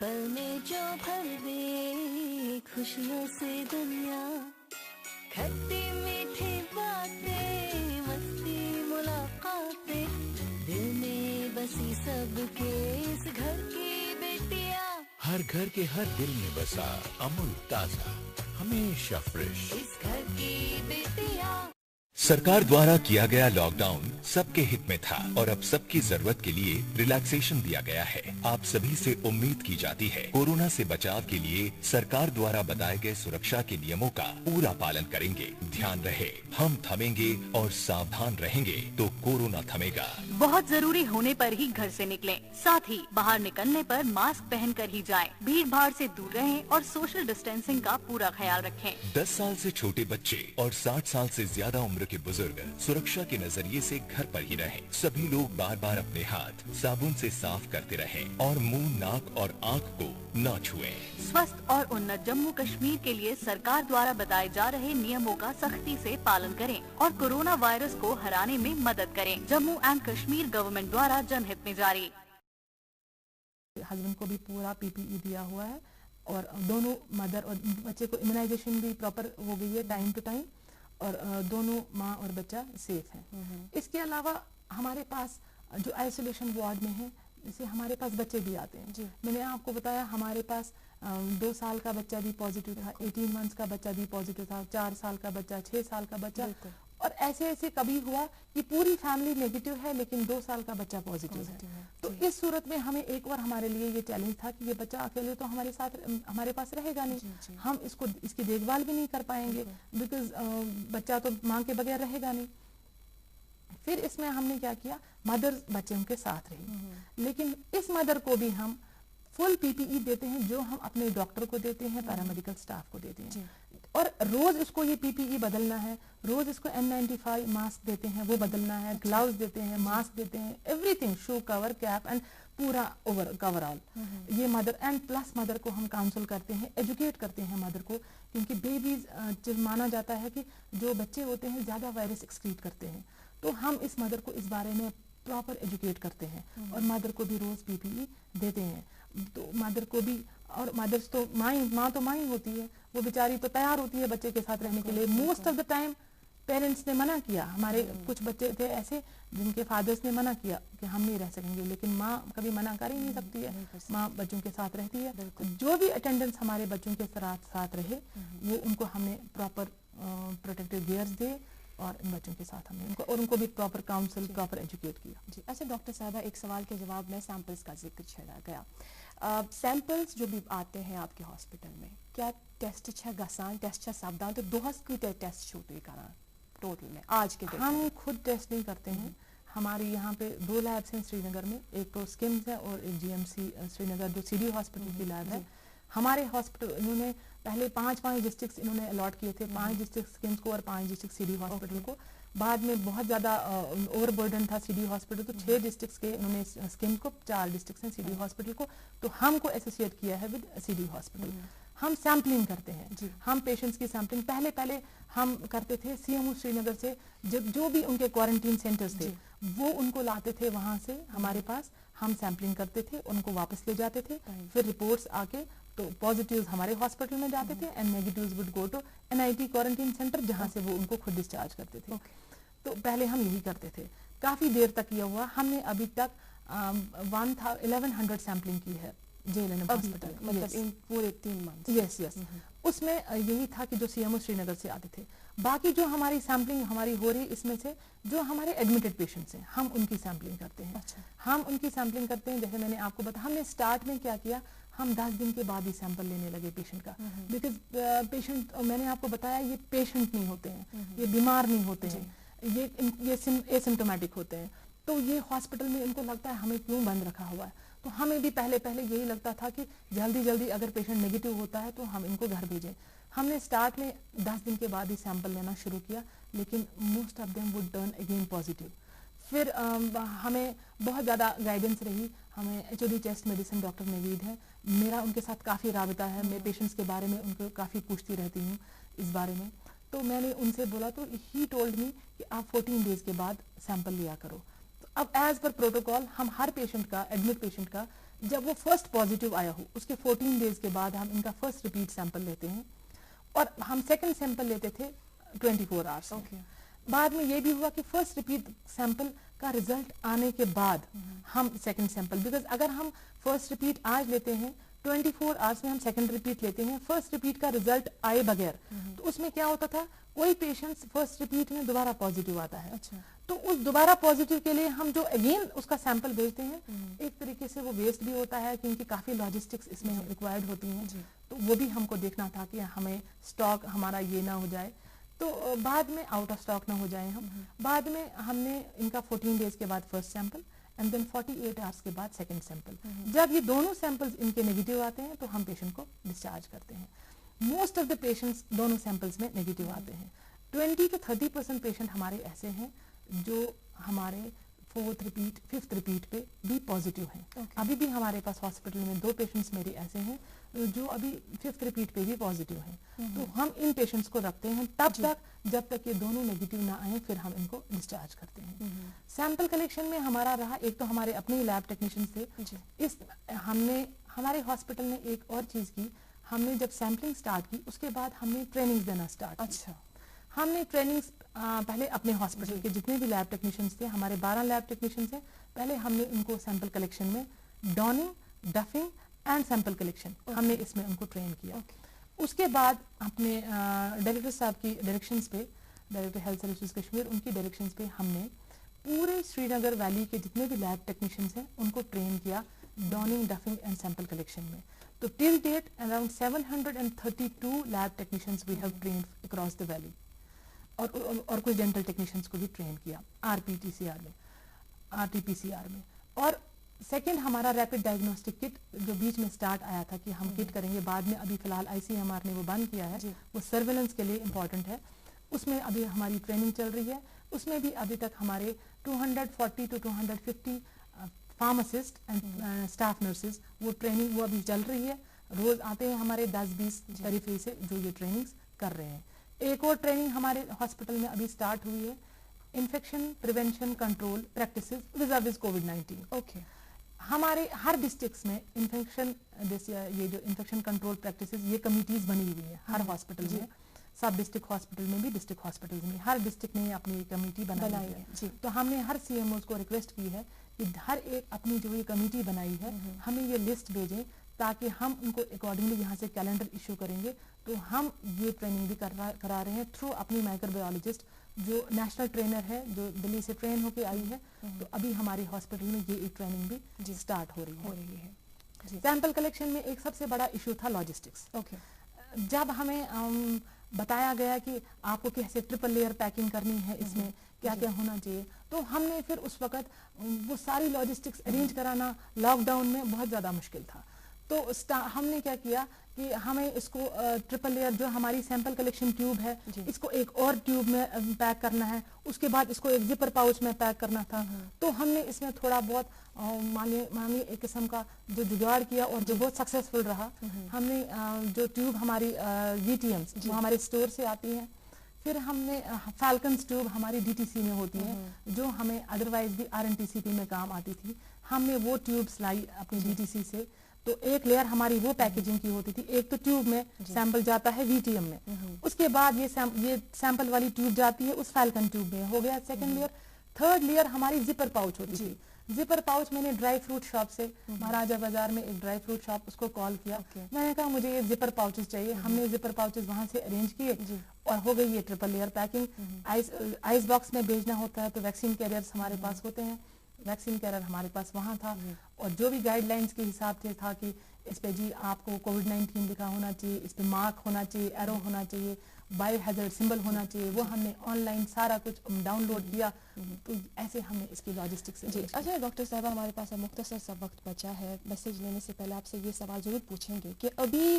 पल में जो भर दे खुशियों से दुनिया, खट्टी मीठी बातें, मस्ती मुलाकातें, दिल में बसी सबके इस घर की बेटियां, हर घर के हर दिल में बसा अमूल ताजा, हमेशा फ्रेश। इस घर की बेटियां। सरकार द्वारा किया गया लॉकडाउन सबके हित में था और अब सबकी जरूरत के लिए रिलैक्सेशन दिया गया है। आप सभी से उम्मीद की जाती है कोरोना से बचाव के लिए सरकार द्वारा बताए गए सुरक्षा के नियमों का पूरा पालन करेंगे। ध्यान रहे, हम थमेंगे और सावधान रहेंगे तो कोरोना थमेगा। बहुत जरूरी होने पर ही घर से निकलें, साथ ही बाहर निकलने पर मास्क पहन कर ही जाएं। भीड़ भाड़ से दूर रहें और सोशल डिस्टेंसिंग का पूरा ख्याल रखें। 10 साल से छोटे बच्चे और 60 साल से ज्यादा उम्र के बुजुर्ग सुरक्षा के नजरिए से घर पर ही रहें। सभी लोग बार बार अपने हाथ साबुन से साफ करते रहें और मुंह, नाक और आंख को न छुएं। स्वस्थ और उन्नत जम्मू कश्मीर के लिए सरकार द्वारा बताए जा रहे नियमों का सख्ती से पालन करें और कोरोना वायरस को हराने में मदद करें। जम्मू एंड कश्मीर गवर्नमेंट द्वारा जनहित में जारी। हस्बैंड को भी पूरा पीपीई दिया हुआ है और दोनों मदर और बच्चे को इम्यूनाइजेशन भी प्रॉपर हो गई है टाइम टू टाइम, और दोनों माँ और बच्चा सेफ है। इसके अलावा हमारे पास जो आइसोलेशन वार्ड में है, जैसे हमारे पास बच्चे भी आते हैं। मैंने आपको बताया हमारे पास 2 साल का बच्चा भी पॉजिटिव था, 18 मंथ्स का बच्चा भी पॉजिटिव था, 4 साल का बच्चा, 6 साल का बच्चा, और ऐसे कभी हुआ कि पूरी फैमिली नेगेटिव है लेकिन 2 साल का बच्चा पॉजिटिव है। तो इस सूरत में हमें एक बार हमारे लिए ये चैलेंज था कि ये बच्चा अकेले तो हमारे पास रहेगा नहीं, हम इसकी देखभाल भी नहीं कर पाएंगे, बिकॉज बच्चा तो माँ के बगैर रहेगा नहीं। फिर इसमें हमने क्या किया, मदर बच्चे उनके साथ रही, लेकिन इस मदर को भी हम फुल पीपीई देते हैं जो हम अपने डॉक्टर को देते हैं, पैरामेडिकल स्टाफ को देते हैं, और रोज इसको ये पीपीई बदलना है, रोज इसको N95 मास्क देते हैं वो बदलना है, ग्लव्स देते हैं, मास्क देते हैं, everything, shoe cover, cap and पूरा ओवरऑल ये मदर एंड प्लस मदर को हम काउंसिल करते हैं, एजुकेट करते हैं मदर को, क्योंकि बेबीज माना जाता है कि जो बच्चे होते हैं ज्यादा वायरस एक्सक्रीट करते हैं, तो हम इस मदर को इस बारे में प्रॉपर एजुकेट करते हैं और मदर को भी रोज पीपीई देते हैं। तो मदर को भी, और मदर्स तो माँ तो माँ ही होती है, वो बेचारी तो तैयार होती है बच्चे के साथ रहने के लिए। Most of the time parents ने मना किया, हमारे कुछ बच्चे थे ऐसे जिनके फादर्स ने मना किया कि हम नहीं रह सकेंगे, लेकिन माँ कभी मना कर ही नहीं सकती है, माँ बच्चों के साथ रहती है। जो भी अटेंडेंस हमारे बच्चों के साथ रहे वो उनको हमने प्रॉपर प्रोटेक्टिव गियर्स दे, और इन बच्चों के साथ हमने उनको भी प्रॉपर काउंसिल प्रॉपर एजुकेट किया। जी अच्छा डॉक्टर साहबा, एक सवाल के जवाब में सैंपल्स का जिक्र छेड़ा गया। सैंपल्स जो भी आते हैं आपके हॉस्पिटल में, क्या टेस्ट छा गसान, टेस्ट छा सपदान, तो दोहस कूटे टेस्ट छूट करान टोटल में आज के दिन? हम खुद टेस्ट नहीं करते हैं। हमारे यहाँ पे 2 लैब्स हैं श्रीनगर में, एक तो स्किम्स है और एक जीएमसी श्रीनगर जो सीडी हॉस्पिटल की लैब है। हमारे हॉस्पिटल इन्होंने पहले 5 डिस्ट्रिक्ट्स इन्होंने अलॉट किए थे, 5 डिस्ट्रिक्ट स्किम्स को और 5 डिस्ट्रिक्ट सीडी हॉस्पिटल को। बाद में बहुत ज़्यादा ओवरबर्डन था सीडी हॉस्पिटल, तो 6 डिस्ट्रिक्ट्स के इन्होंने स्किम्स को, 4 डिस्ट्रिक्ट्स हैं सीडी हॉस्पिटल को, तो हमको एसोसिएट किया है विद सीडी हॉस्पिटल। हम सैम्पलिंग करते हैं, हम पेशेंट्स की सैम्पलिंग पहले हम करते थे सीएमओ श्रीनगर से, जो भी उनके क्वारंटीन सेंटर्स थे वो उनको लाते थे वहाँ से हमारे पास, हम सैम्पलिंग करते थे, उनको वापस ले जाते थे, फिर रिपोर्ट्स आके तो पॉजिटिव्स हमारे हॉस्पिटल में जाते थे and negatives would go to NIT quarantine centre, जहाँ से वो उनको खुद डिस्चार्ज करते थे। तो पहले हम यही करते थे, काफ़ी देर तक यह हुआ। हमने अभी तक 1100 सैम्पलिंग की है JLNM हॉस्पिटल, मतलब इन पूरे 3 मंथ? यस। उसमें यही था कि जो सीएमओ श्रीनगर से आते थे, बाकी जो हमारी सैम्पलिंग हमारी हो रही, इसमें से जो हमारे एडमिटेड पेशेंट्स हैं हम उनकी सैम्पलिंग करते हैं। अच्छा। हम उनकी सैम्पलिंग करते हैं, जैसे मैंने आपको बताया, हमने स्टार्ट में क्या किया, हम 10 दिन के बाद ही सैंपल लेने लगे पेशेंट का, बिकॉज पेशेंट, मैंने आपको बताया, ये पेशेंट नहीं होते हैं, ये बीमार नहीं होते हैं, ये एसिम्टोमेटिक होते हैं, तो ये हॉस्पिटल में इनको लगता है हमें क्यों बंद रखा हुआ है। तो हमें भी पहले यही लगता था कि जल्दी अगर पेशेंट नेगेटिव होता है तो हम इनको घर भेजें। हमने स्टार्ट में 10 दिन के बाद ही सैंपल लेना शुरू किया, लेकिन most of them would turn again positive. फिर हमें बहुत ज़्यादा गाइडेंस रही, हमें HOD chest medicine doctor Naveed है, मेरा उनके साथ काफ़ी राबिता है, मैं पेशेंट्स के बारे में उनको काफ़ी पूछती रहती हूँ इस बारे में। तो मैंने उनसे बोला, तो ही टोल्ड मी कि आप 14 डेज़ के बाद सैंपल लिया करो। तो अब एज पर प्रोटोकॉल हम हर पेशेंट का, एडमिट पेशेंट का, जब वो फर्स्ट पॉजिटिव आया हो उसके 14 डेज़ के बाद हम इनका फर्स्ट रिपीट सैंपल लेते हैं, और हम सेकेंड सैंपल लेते थे 24 आवर्स। बाद में ये भी हुआ कि फर्स्ट रिपीट सैंपल का रिजल्ट आने के बाद हम सेकंड सैंपल, बिकॉज अगर हम फर्स्ट रिपीट आज लेते हैं 24 आवर्स में हम सेकंड रिपीट लेते हैं, फर्स्ट रिपीट का रिजल्ट आए बगैर, तो उसमें क्या होता था, कोई पेशेंट्स फर्स्ट रिपीट में दोबारा पॉजिटिव आता है। अच्छा। तो उस दोबारा पॉजिटिव के लिए हम जो अगेन उसका सैंपल भेजते हैं, एक तरीके से वो वेस्ट भी होता है, क्योंकि काफ़ी लॉजिस्टिक्स इसमें रिक्वायर्ड होती हैं, तो वो भी हमको देखना था कि हमें स्टॉक हमारा ये ना हो जाए, तो बाद में आउट ऑफ स्टॉक ना हो जाए हम। बाद में हमने इनका 14 डेज के बाद first sample and then 48 hours के बाद सेकंड सैंपल। जब ये दोनों सैंपल्स इनके नेगेटिव आते हैं तो हम पेशेंट को डिस्चार्ज करते हैं। मोस्ट ऑफ द पेशेंट्स दोनों सैंपल्स में नेगेटिव आते हैं। 20 to 30% पेशेंट हमारे ऐसे हैं जो हमारे 4th रिपीट 5th रिपीट पे भी पॉजिटिव हैं। अभी भी हमारे पास हॉस्पिटल में 2 पेशेंट्स मेरे ऐसे हैं जो अभी 5th रिपीट पे भी पॉजिटिव हैं। तो हम इन पेशेंट्स को रखते हैं तब तक जब तक ये दोनों नेगेटिव ना आए, फिर हम इनको डिस्चार्ज करते हैं। सैंपल कलेक्शन में हमारा रहा, एक तो हमारे अपने लैब टेक्नीशियंस थे, इस हमने हमारे हॉस्पिटल ने एक और चीज़ की, हमने जब सैम्पलिंग स्टार्ट की उसके बाद हमने ट्रेनिंग देना स्टार्ट। अच्छा। हमने ट्रेनिंग्स पहले अपने हॉस्पिटल के जितने भी लैब टेक्नीशियंस थे, हमारे 12 लैब टेक्नीशियंस हैं, पहले हमने उनको सैंपल कलेक्शन में dawning, doffing and sample collection हमने इसमें उनको ट्रेन किया। उसके बाद अपने डायरेक्टर साहब की डायरेक्शंस पे, डायरेक्टर हेल्थ सर्विसेज कश्मीर, उनकी डायरेक्शंस पे हमने पूरे श्रीनगर वैली के जितने भी लैब टेक्नीशियंस हैं उनको ट्रेन किया donning, doffing and sample collection में। तो till date around 732 lab technicians we have trained across the valley, और कुछ डेंटल टेक्नीशियंस को भी ट्रेन किया RT-PCR में। और सेकंड हमारा रैपिड डायग्नोस्टिक किट जो बीच में स्टार्ट आया था कि हम किट करेंगे, बाद में अभी फिलहाल ICMR ने वो बंद किया है, वो सर्वेलेंस के लिए इम्पॉर्टेंट है, उसमें अभी हमारी ट्रेनिंग चल रही है। उसमें भी अभी तक हमारे 240 to 250 pharmacist and staff nurses वो ट्रेनिंग वो अभी चल रही है। रोज आते हैं हमारे 10-20 पेरिफेरी से जो ये ट्रेनिंग्स कर रहे हैं। एक और ट्रेनिंग हमारे हॉस्पिटल में अभी स्टार्ट हुई है, infection prevention control practices viz कोविड-19। ओके। हमारे हर डिस्ट्रिक्ट्स में इन्फेक्शन ये जो इन्फेक्शन कंट्रोल प्रैक्टिसेस ये कमिटीज बनी हुई है हर हॉस्पिटल में, सब डिस्ट्रिक्ट हॉस्पिटल में भी, डिस्ट्रिक्ट हॉस्पिटल में हर डिस्ट्रिक्ट ने अपनी कमेटी बनाई है। तो हमने हर CMOs को रिक्वेस्ट की है कि हर एक अपनी जो ये कमेटी बनाई है हमें ये लिस्ट भेजें ताकि हम उनको अकॉर्डिंगली यहाँ से कैलेंडर इशू करेंगे। तो हम ये ट्रेनिंग भी करा रहे हैं थ्रू अपनी माइक्रोबायोलॉजिस्ट जो नेशनल ट्रेनर है, जो दिल्ली से ट्रेन होके आई है। तो अभी हमारे हॉस्पिटल में ये एक ट्रेनिंग भी स्टार्ट हो रही है। सैंपल कलेक्शन में एक सबसे बड़ा इशू था लॉजिस्टिक्स। जब हमें बताया गया कि आपको कैसे ट्रिपल लेयर पैकिंग करनी है, इसमें क्या क्या होना चाहिए, तो हमने फिर उस वक्त वो सारी लॉजिस्टिक्स अरेंज कराना लॉकडाउन में बहुत ज़्यादा मुश्किल था। तो हमने क्या किया कि हमें इसको ट्रिपल लेयर जो हमारी सैंपल कलेक्शन ट्यूब है, इसको एक और ट्यूब में पैक करना है, उसके बाद इसको एक जिपर पाउच में पैक करना था। तो हमने इसमें थोड़ा बहुत मानिए एक किस्म का जो जुगाड़ किया और जो बहुत सक्सेसफुल रहा। हमने जो ट्यूब हमारी VTMs जो हमारे स्टोर से आती हैं, फिर हमने फैल्कन्स ट्यूब हमारी DTC में होती हैं जो हमें अदरवाइज भी RNTCP में काम आती थी, हमने वो ट्यूब्स लाई अपनी DTC से। तो एक लेयर हमारी वो पैकेजिंग की होती थी, एक तो ट्यूब में सैंपल जाता है VTM में, उसके बाद ये सैंपल वाली ट्यूब जाती है उस फैल्कन ट्यूब में, हो गया सेकंड लेयर। थर्ड लेयर हमारी जिपर पाउच होती थी। जिपर पाउच मैंने ड्राई फ्रूट शॉप से, महाराजा बाजार में एक ड्राई फ्रूट शॉप, उसको कॉल किया, मैंने कहा मुझे ये जिपर पाउचेस चाहिए। हमने जिपर पाउचेस वहां से अरेंज किए और हो गई ये triple layer packing. Ice box में भेजना होता है तो वैक्सीन कैरियर्स हमारे पास होते हैं, वैक्सीन कैरियर हमारे पास वहाँ था। और जो भी गाइडलाइंस के हिसाब से था कि इस पे जी आपको कोविड-19 लिखा होना चाहिए, इस पे मार्क होना चाहिए, एरो होना चाहिए, बायो हैजर्ड सिंबल होना चाहिए, वो हमने ऑनलाइन सारा कुछ डाउनलोड किया। तो ऐसे हमने इसकी लॉजिस्टिक्स जी। अच्छा डॉक्टर साहबा, हमारे पास अब मुख्तसर सा वक्त बचा है, मैसेज लेने से पहले आपसे ये सवाल ज़रूर पूछेंगे कि अभी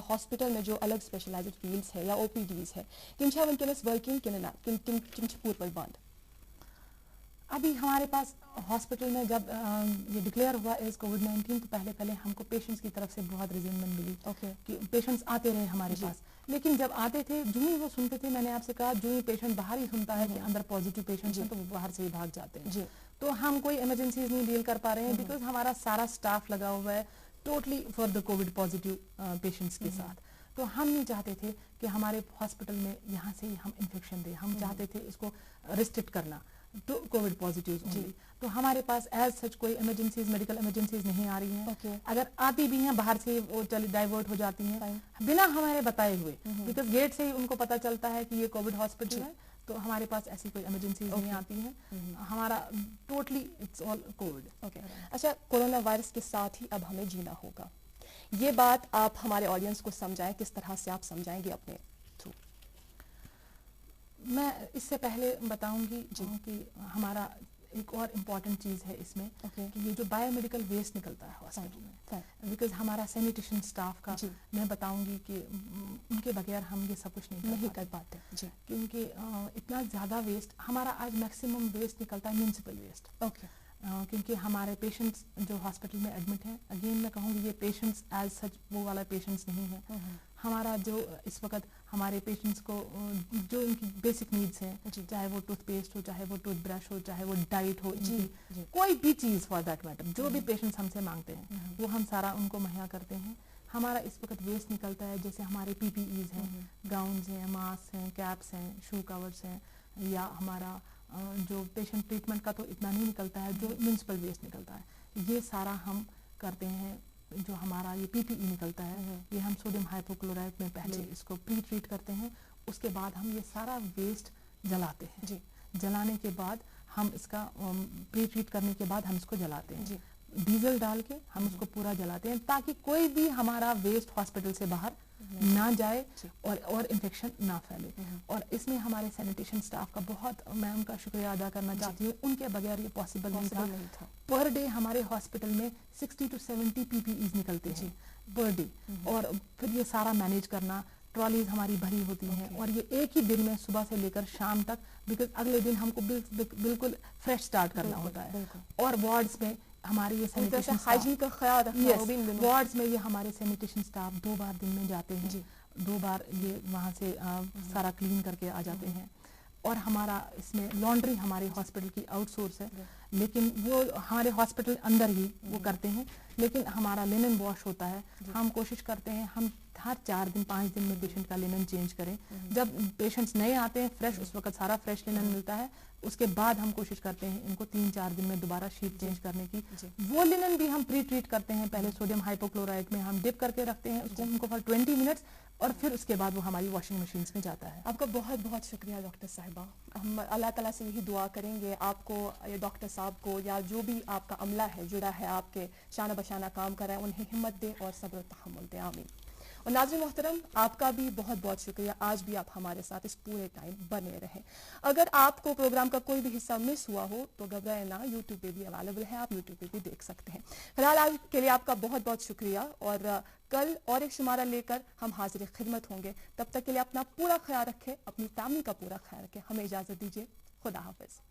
हॉस्पिटल में जो अलग स्पेशलाइज्ड फील्ड्स है या OPDs है, किन वनकनस वर्किंग किन पूर्व बंद? अभी हमारे पास हॉस्पिटल में जब ये डिक्लेयर हुआ एज कोविड-19 तो पहले हमको पेशेंट्स की तरफ से बहुत रिजेंटमेंट मिली कि पेशेंट्स आते रहे हमारे पास। लेकिन जब आते थे, जो ही वो सुनते थे, मैंने आपसे कहा जो ही पेशेंट बाहर ही सुनता है कि अंदर पॉजिटिव पेशेंट्स हैं तो वो बाहर से ही भाग जाते हैं। तो हम कोई इमरजेंसीज नहीं डील कर पा रहे हैं बिकॉज हमारा सारा स्टाफ लगा हुआ है totally for the covid positive patients के साथ। तो हम नहीं चाहते थे कि हमारे हॉस्पिटल में यहाँ से ही हम इन्फेक्शन दें, हम चाहते थे इसको रिस्ट्रिक्ट करना तो कोविड पॉजिटिव ओनली। तो हमारे पास एज सच कोई इमरजेंसीज, मेडिकल इमरजेंसीज नहीं आ रही हैं। अगर आती भी हैं बाहर से वो डाइवर्ट हो जाती हैं बिना हमारे बताए हुए, बिकॉज गेट से ही उनको पता चलता है कि ये कोविड हॉस्पिटल है। तो हमारे पास ऐसी कोई इमरजेंसीज नहीं आती हैं। हमारा टोटली इट्स ऑल कोविड। अच्छा, कोरोना वायरस के साथ ही अब हमें जीना होगा, ये बात आप हमारे ऑडियंस को समझाएं, किस तरह से आप समझाएंगे अपने थ्रू? मैं इससे पहले बताऊंगी कि हमारा एक और इम्पॉर्टेंट चीज़ है इसमें कि ये जो बायोमेडिकल वेस्ट निकलता है हॉस्पिटल में, बिकॉज हमारा सैनिटेशन स्टाफ का मैं बताऊंगी कि उनके बगैर हम ये सब कुछ नहीं कर पाते जी, क्योंकि इतना ज़्यादा वेस्ट हमारा आज मैक्सिमम वेस्ट निकलता है म्यूनिसिपल वेस्ट। क्योंकि हमारे पेशेंट्स जो हॉस्पिटल में एडमिट हैं, अगेन मैं कहूँगी ये पेशेंट्स एज सच वो वाला पेशेंट्स नहीं है। हमारा जो इस वक्त हमारे पेशेंट्स को जो इनकी बेसिक नीड्स हैं, चाहे वो टूथपेस्ट हो, चाहे वो टूथब्रश हो, चाहे वो डाइट हो, कोई भी चीज़ फॉर दैट मैटर, जो भी पेशेंट्स हमसे मांगते हैं वो हम सारा उनको मुहैया करते हैं। हमारा इस वक्त वेस्ट निकलता है जैसे हमारे PPEs हैं, गाउन्स हैं, मास्क हैं, कैप्स हैं, शू कवर्स हैं, या हमारा जो पेशेंट ट्रीटमेंट का तो इतना नहीं निकलता है, जो म्यूनिसिपल वेस्ट निकलता है ये सारा हम करते हैं। जो हमारा ये PPE निकलता है ये हम सोडियम हाइपोक्लोराइड में पहले इसको प्री ट्रीट करते हैं, उसके बाद हम ये सारा वेस्ट जलाते हैं। जलाने के बाद हम इसका प्री ट्रीट करने के बाद हम इसको जलाते हैं, डीजल डाल के हम उसको पूरा जलाते हैं ताकि कोई भी हमारा वेस्ट हॉस्पिटल से बाहर ना जाए और इन्फेक्शन ना फैले। और इसमें हमारे सैनिटेशन स्टाफ का बहुत मैं उनका शुक्रिया अदा करना चाहती हूँ, उनके बगैर ये पॉसिबल नहीं था। पर डे हमारे हॉस्पिटल में 60 to 70 PPEs निकलते हैं पर डे, और फिर ये सारा मैनेज करना, ट्रॉलीज हमारी भरी होती हैं और ये एक ही दिन में सुबह से लेकर शाम तक, बिकॉज अगले दिन हमको बिल्कुल फ्रेश स्टार्ट करना होता है। और वार्ड्स में हमारे ये सैनिटेशन हाइजीन का ख्याल रखना, वार्ड्स में ये हमारे सैनिटेशन स्टाफ 2 बार दिन में जाते हैं, 2 बार ये वहाँ से सारा क्लीन करके आ जाते हैं। और हमारा इसमें लॉन्ड्री हमारे हॉस्पिटल की आउटसोर्स है, लेकिन वो हमारे हॉस्पिटल अंदर ही वो करते हैं, लेकिन हमारा लिनन वॉश होता है। हम कोशिश करते हैं हम हर 4 दिन 5 दिन में पेशेंट का लिनन चेंज करें। जब पेशेंट्स नए आते हैं फ्रेश, उस वक्त सारा फ्रेश लिनन मिलता है, उसके बाद हम कोशिश करते हैं इनको 3-4 दिन में दोबारा शीट चेंज करने की। वो लिनन भी हम प्री ट्रीट करते हैं, पहले सोडियम हाइपोक्लोराइड में हम डिप करके रखते हैं उसको उनको फॉर 20 मिनट्स, और फिर उसके बाद वो हमारी वॉशिंग मशीन्स में जाता है। आपका बहुत बहुत शुक्रिया डॉक्टर साहिबा। हम अल्लाह ताला से यही दुआ करेंगे आपको, या डॉक्टर साहब को, या जो भी आपका अमला है जुड़ा है आपके शाना बशाना काम कर रहा है, उन्हें हिम्मत दे और सब्र और तहम्मुल दे, आमीन। और नाज़रीन मोहतरम, आपका भी बहुत बहुत शुक्रिया, आज भी आप हमारे साथ इस पूरे टाइम बने रहें। अगर आपको प्रोग्राम का कोई भी हिस्सा मिस हुआ हो तो घबराए ना, यूट्यूब पे भी अवेलेबल है, आप यूट्यूब पे भी देख सकते हैं। फिलहाल आज के लिए आपका बहुत बहुत शुक्रिया, और कल और एक शुमारा लेकर हम हाजिर खिदमत होंगे। तब तक के लिए अपना पूरा ख्याल रखें, अपनी फैमिली का पूरा ख्याल रखें। हमें इजाज़त दीजिए, खुदा हाफिज़।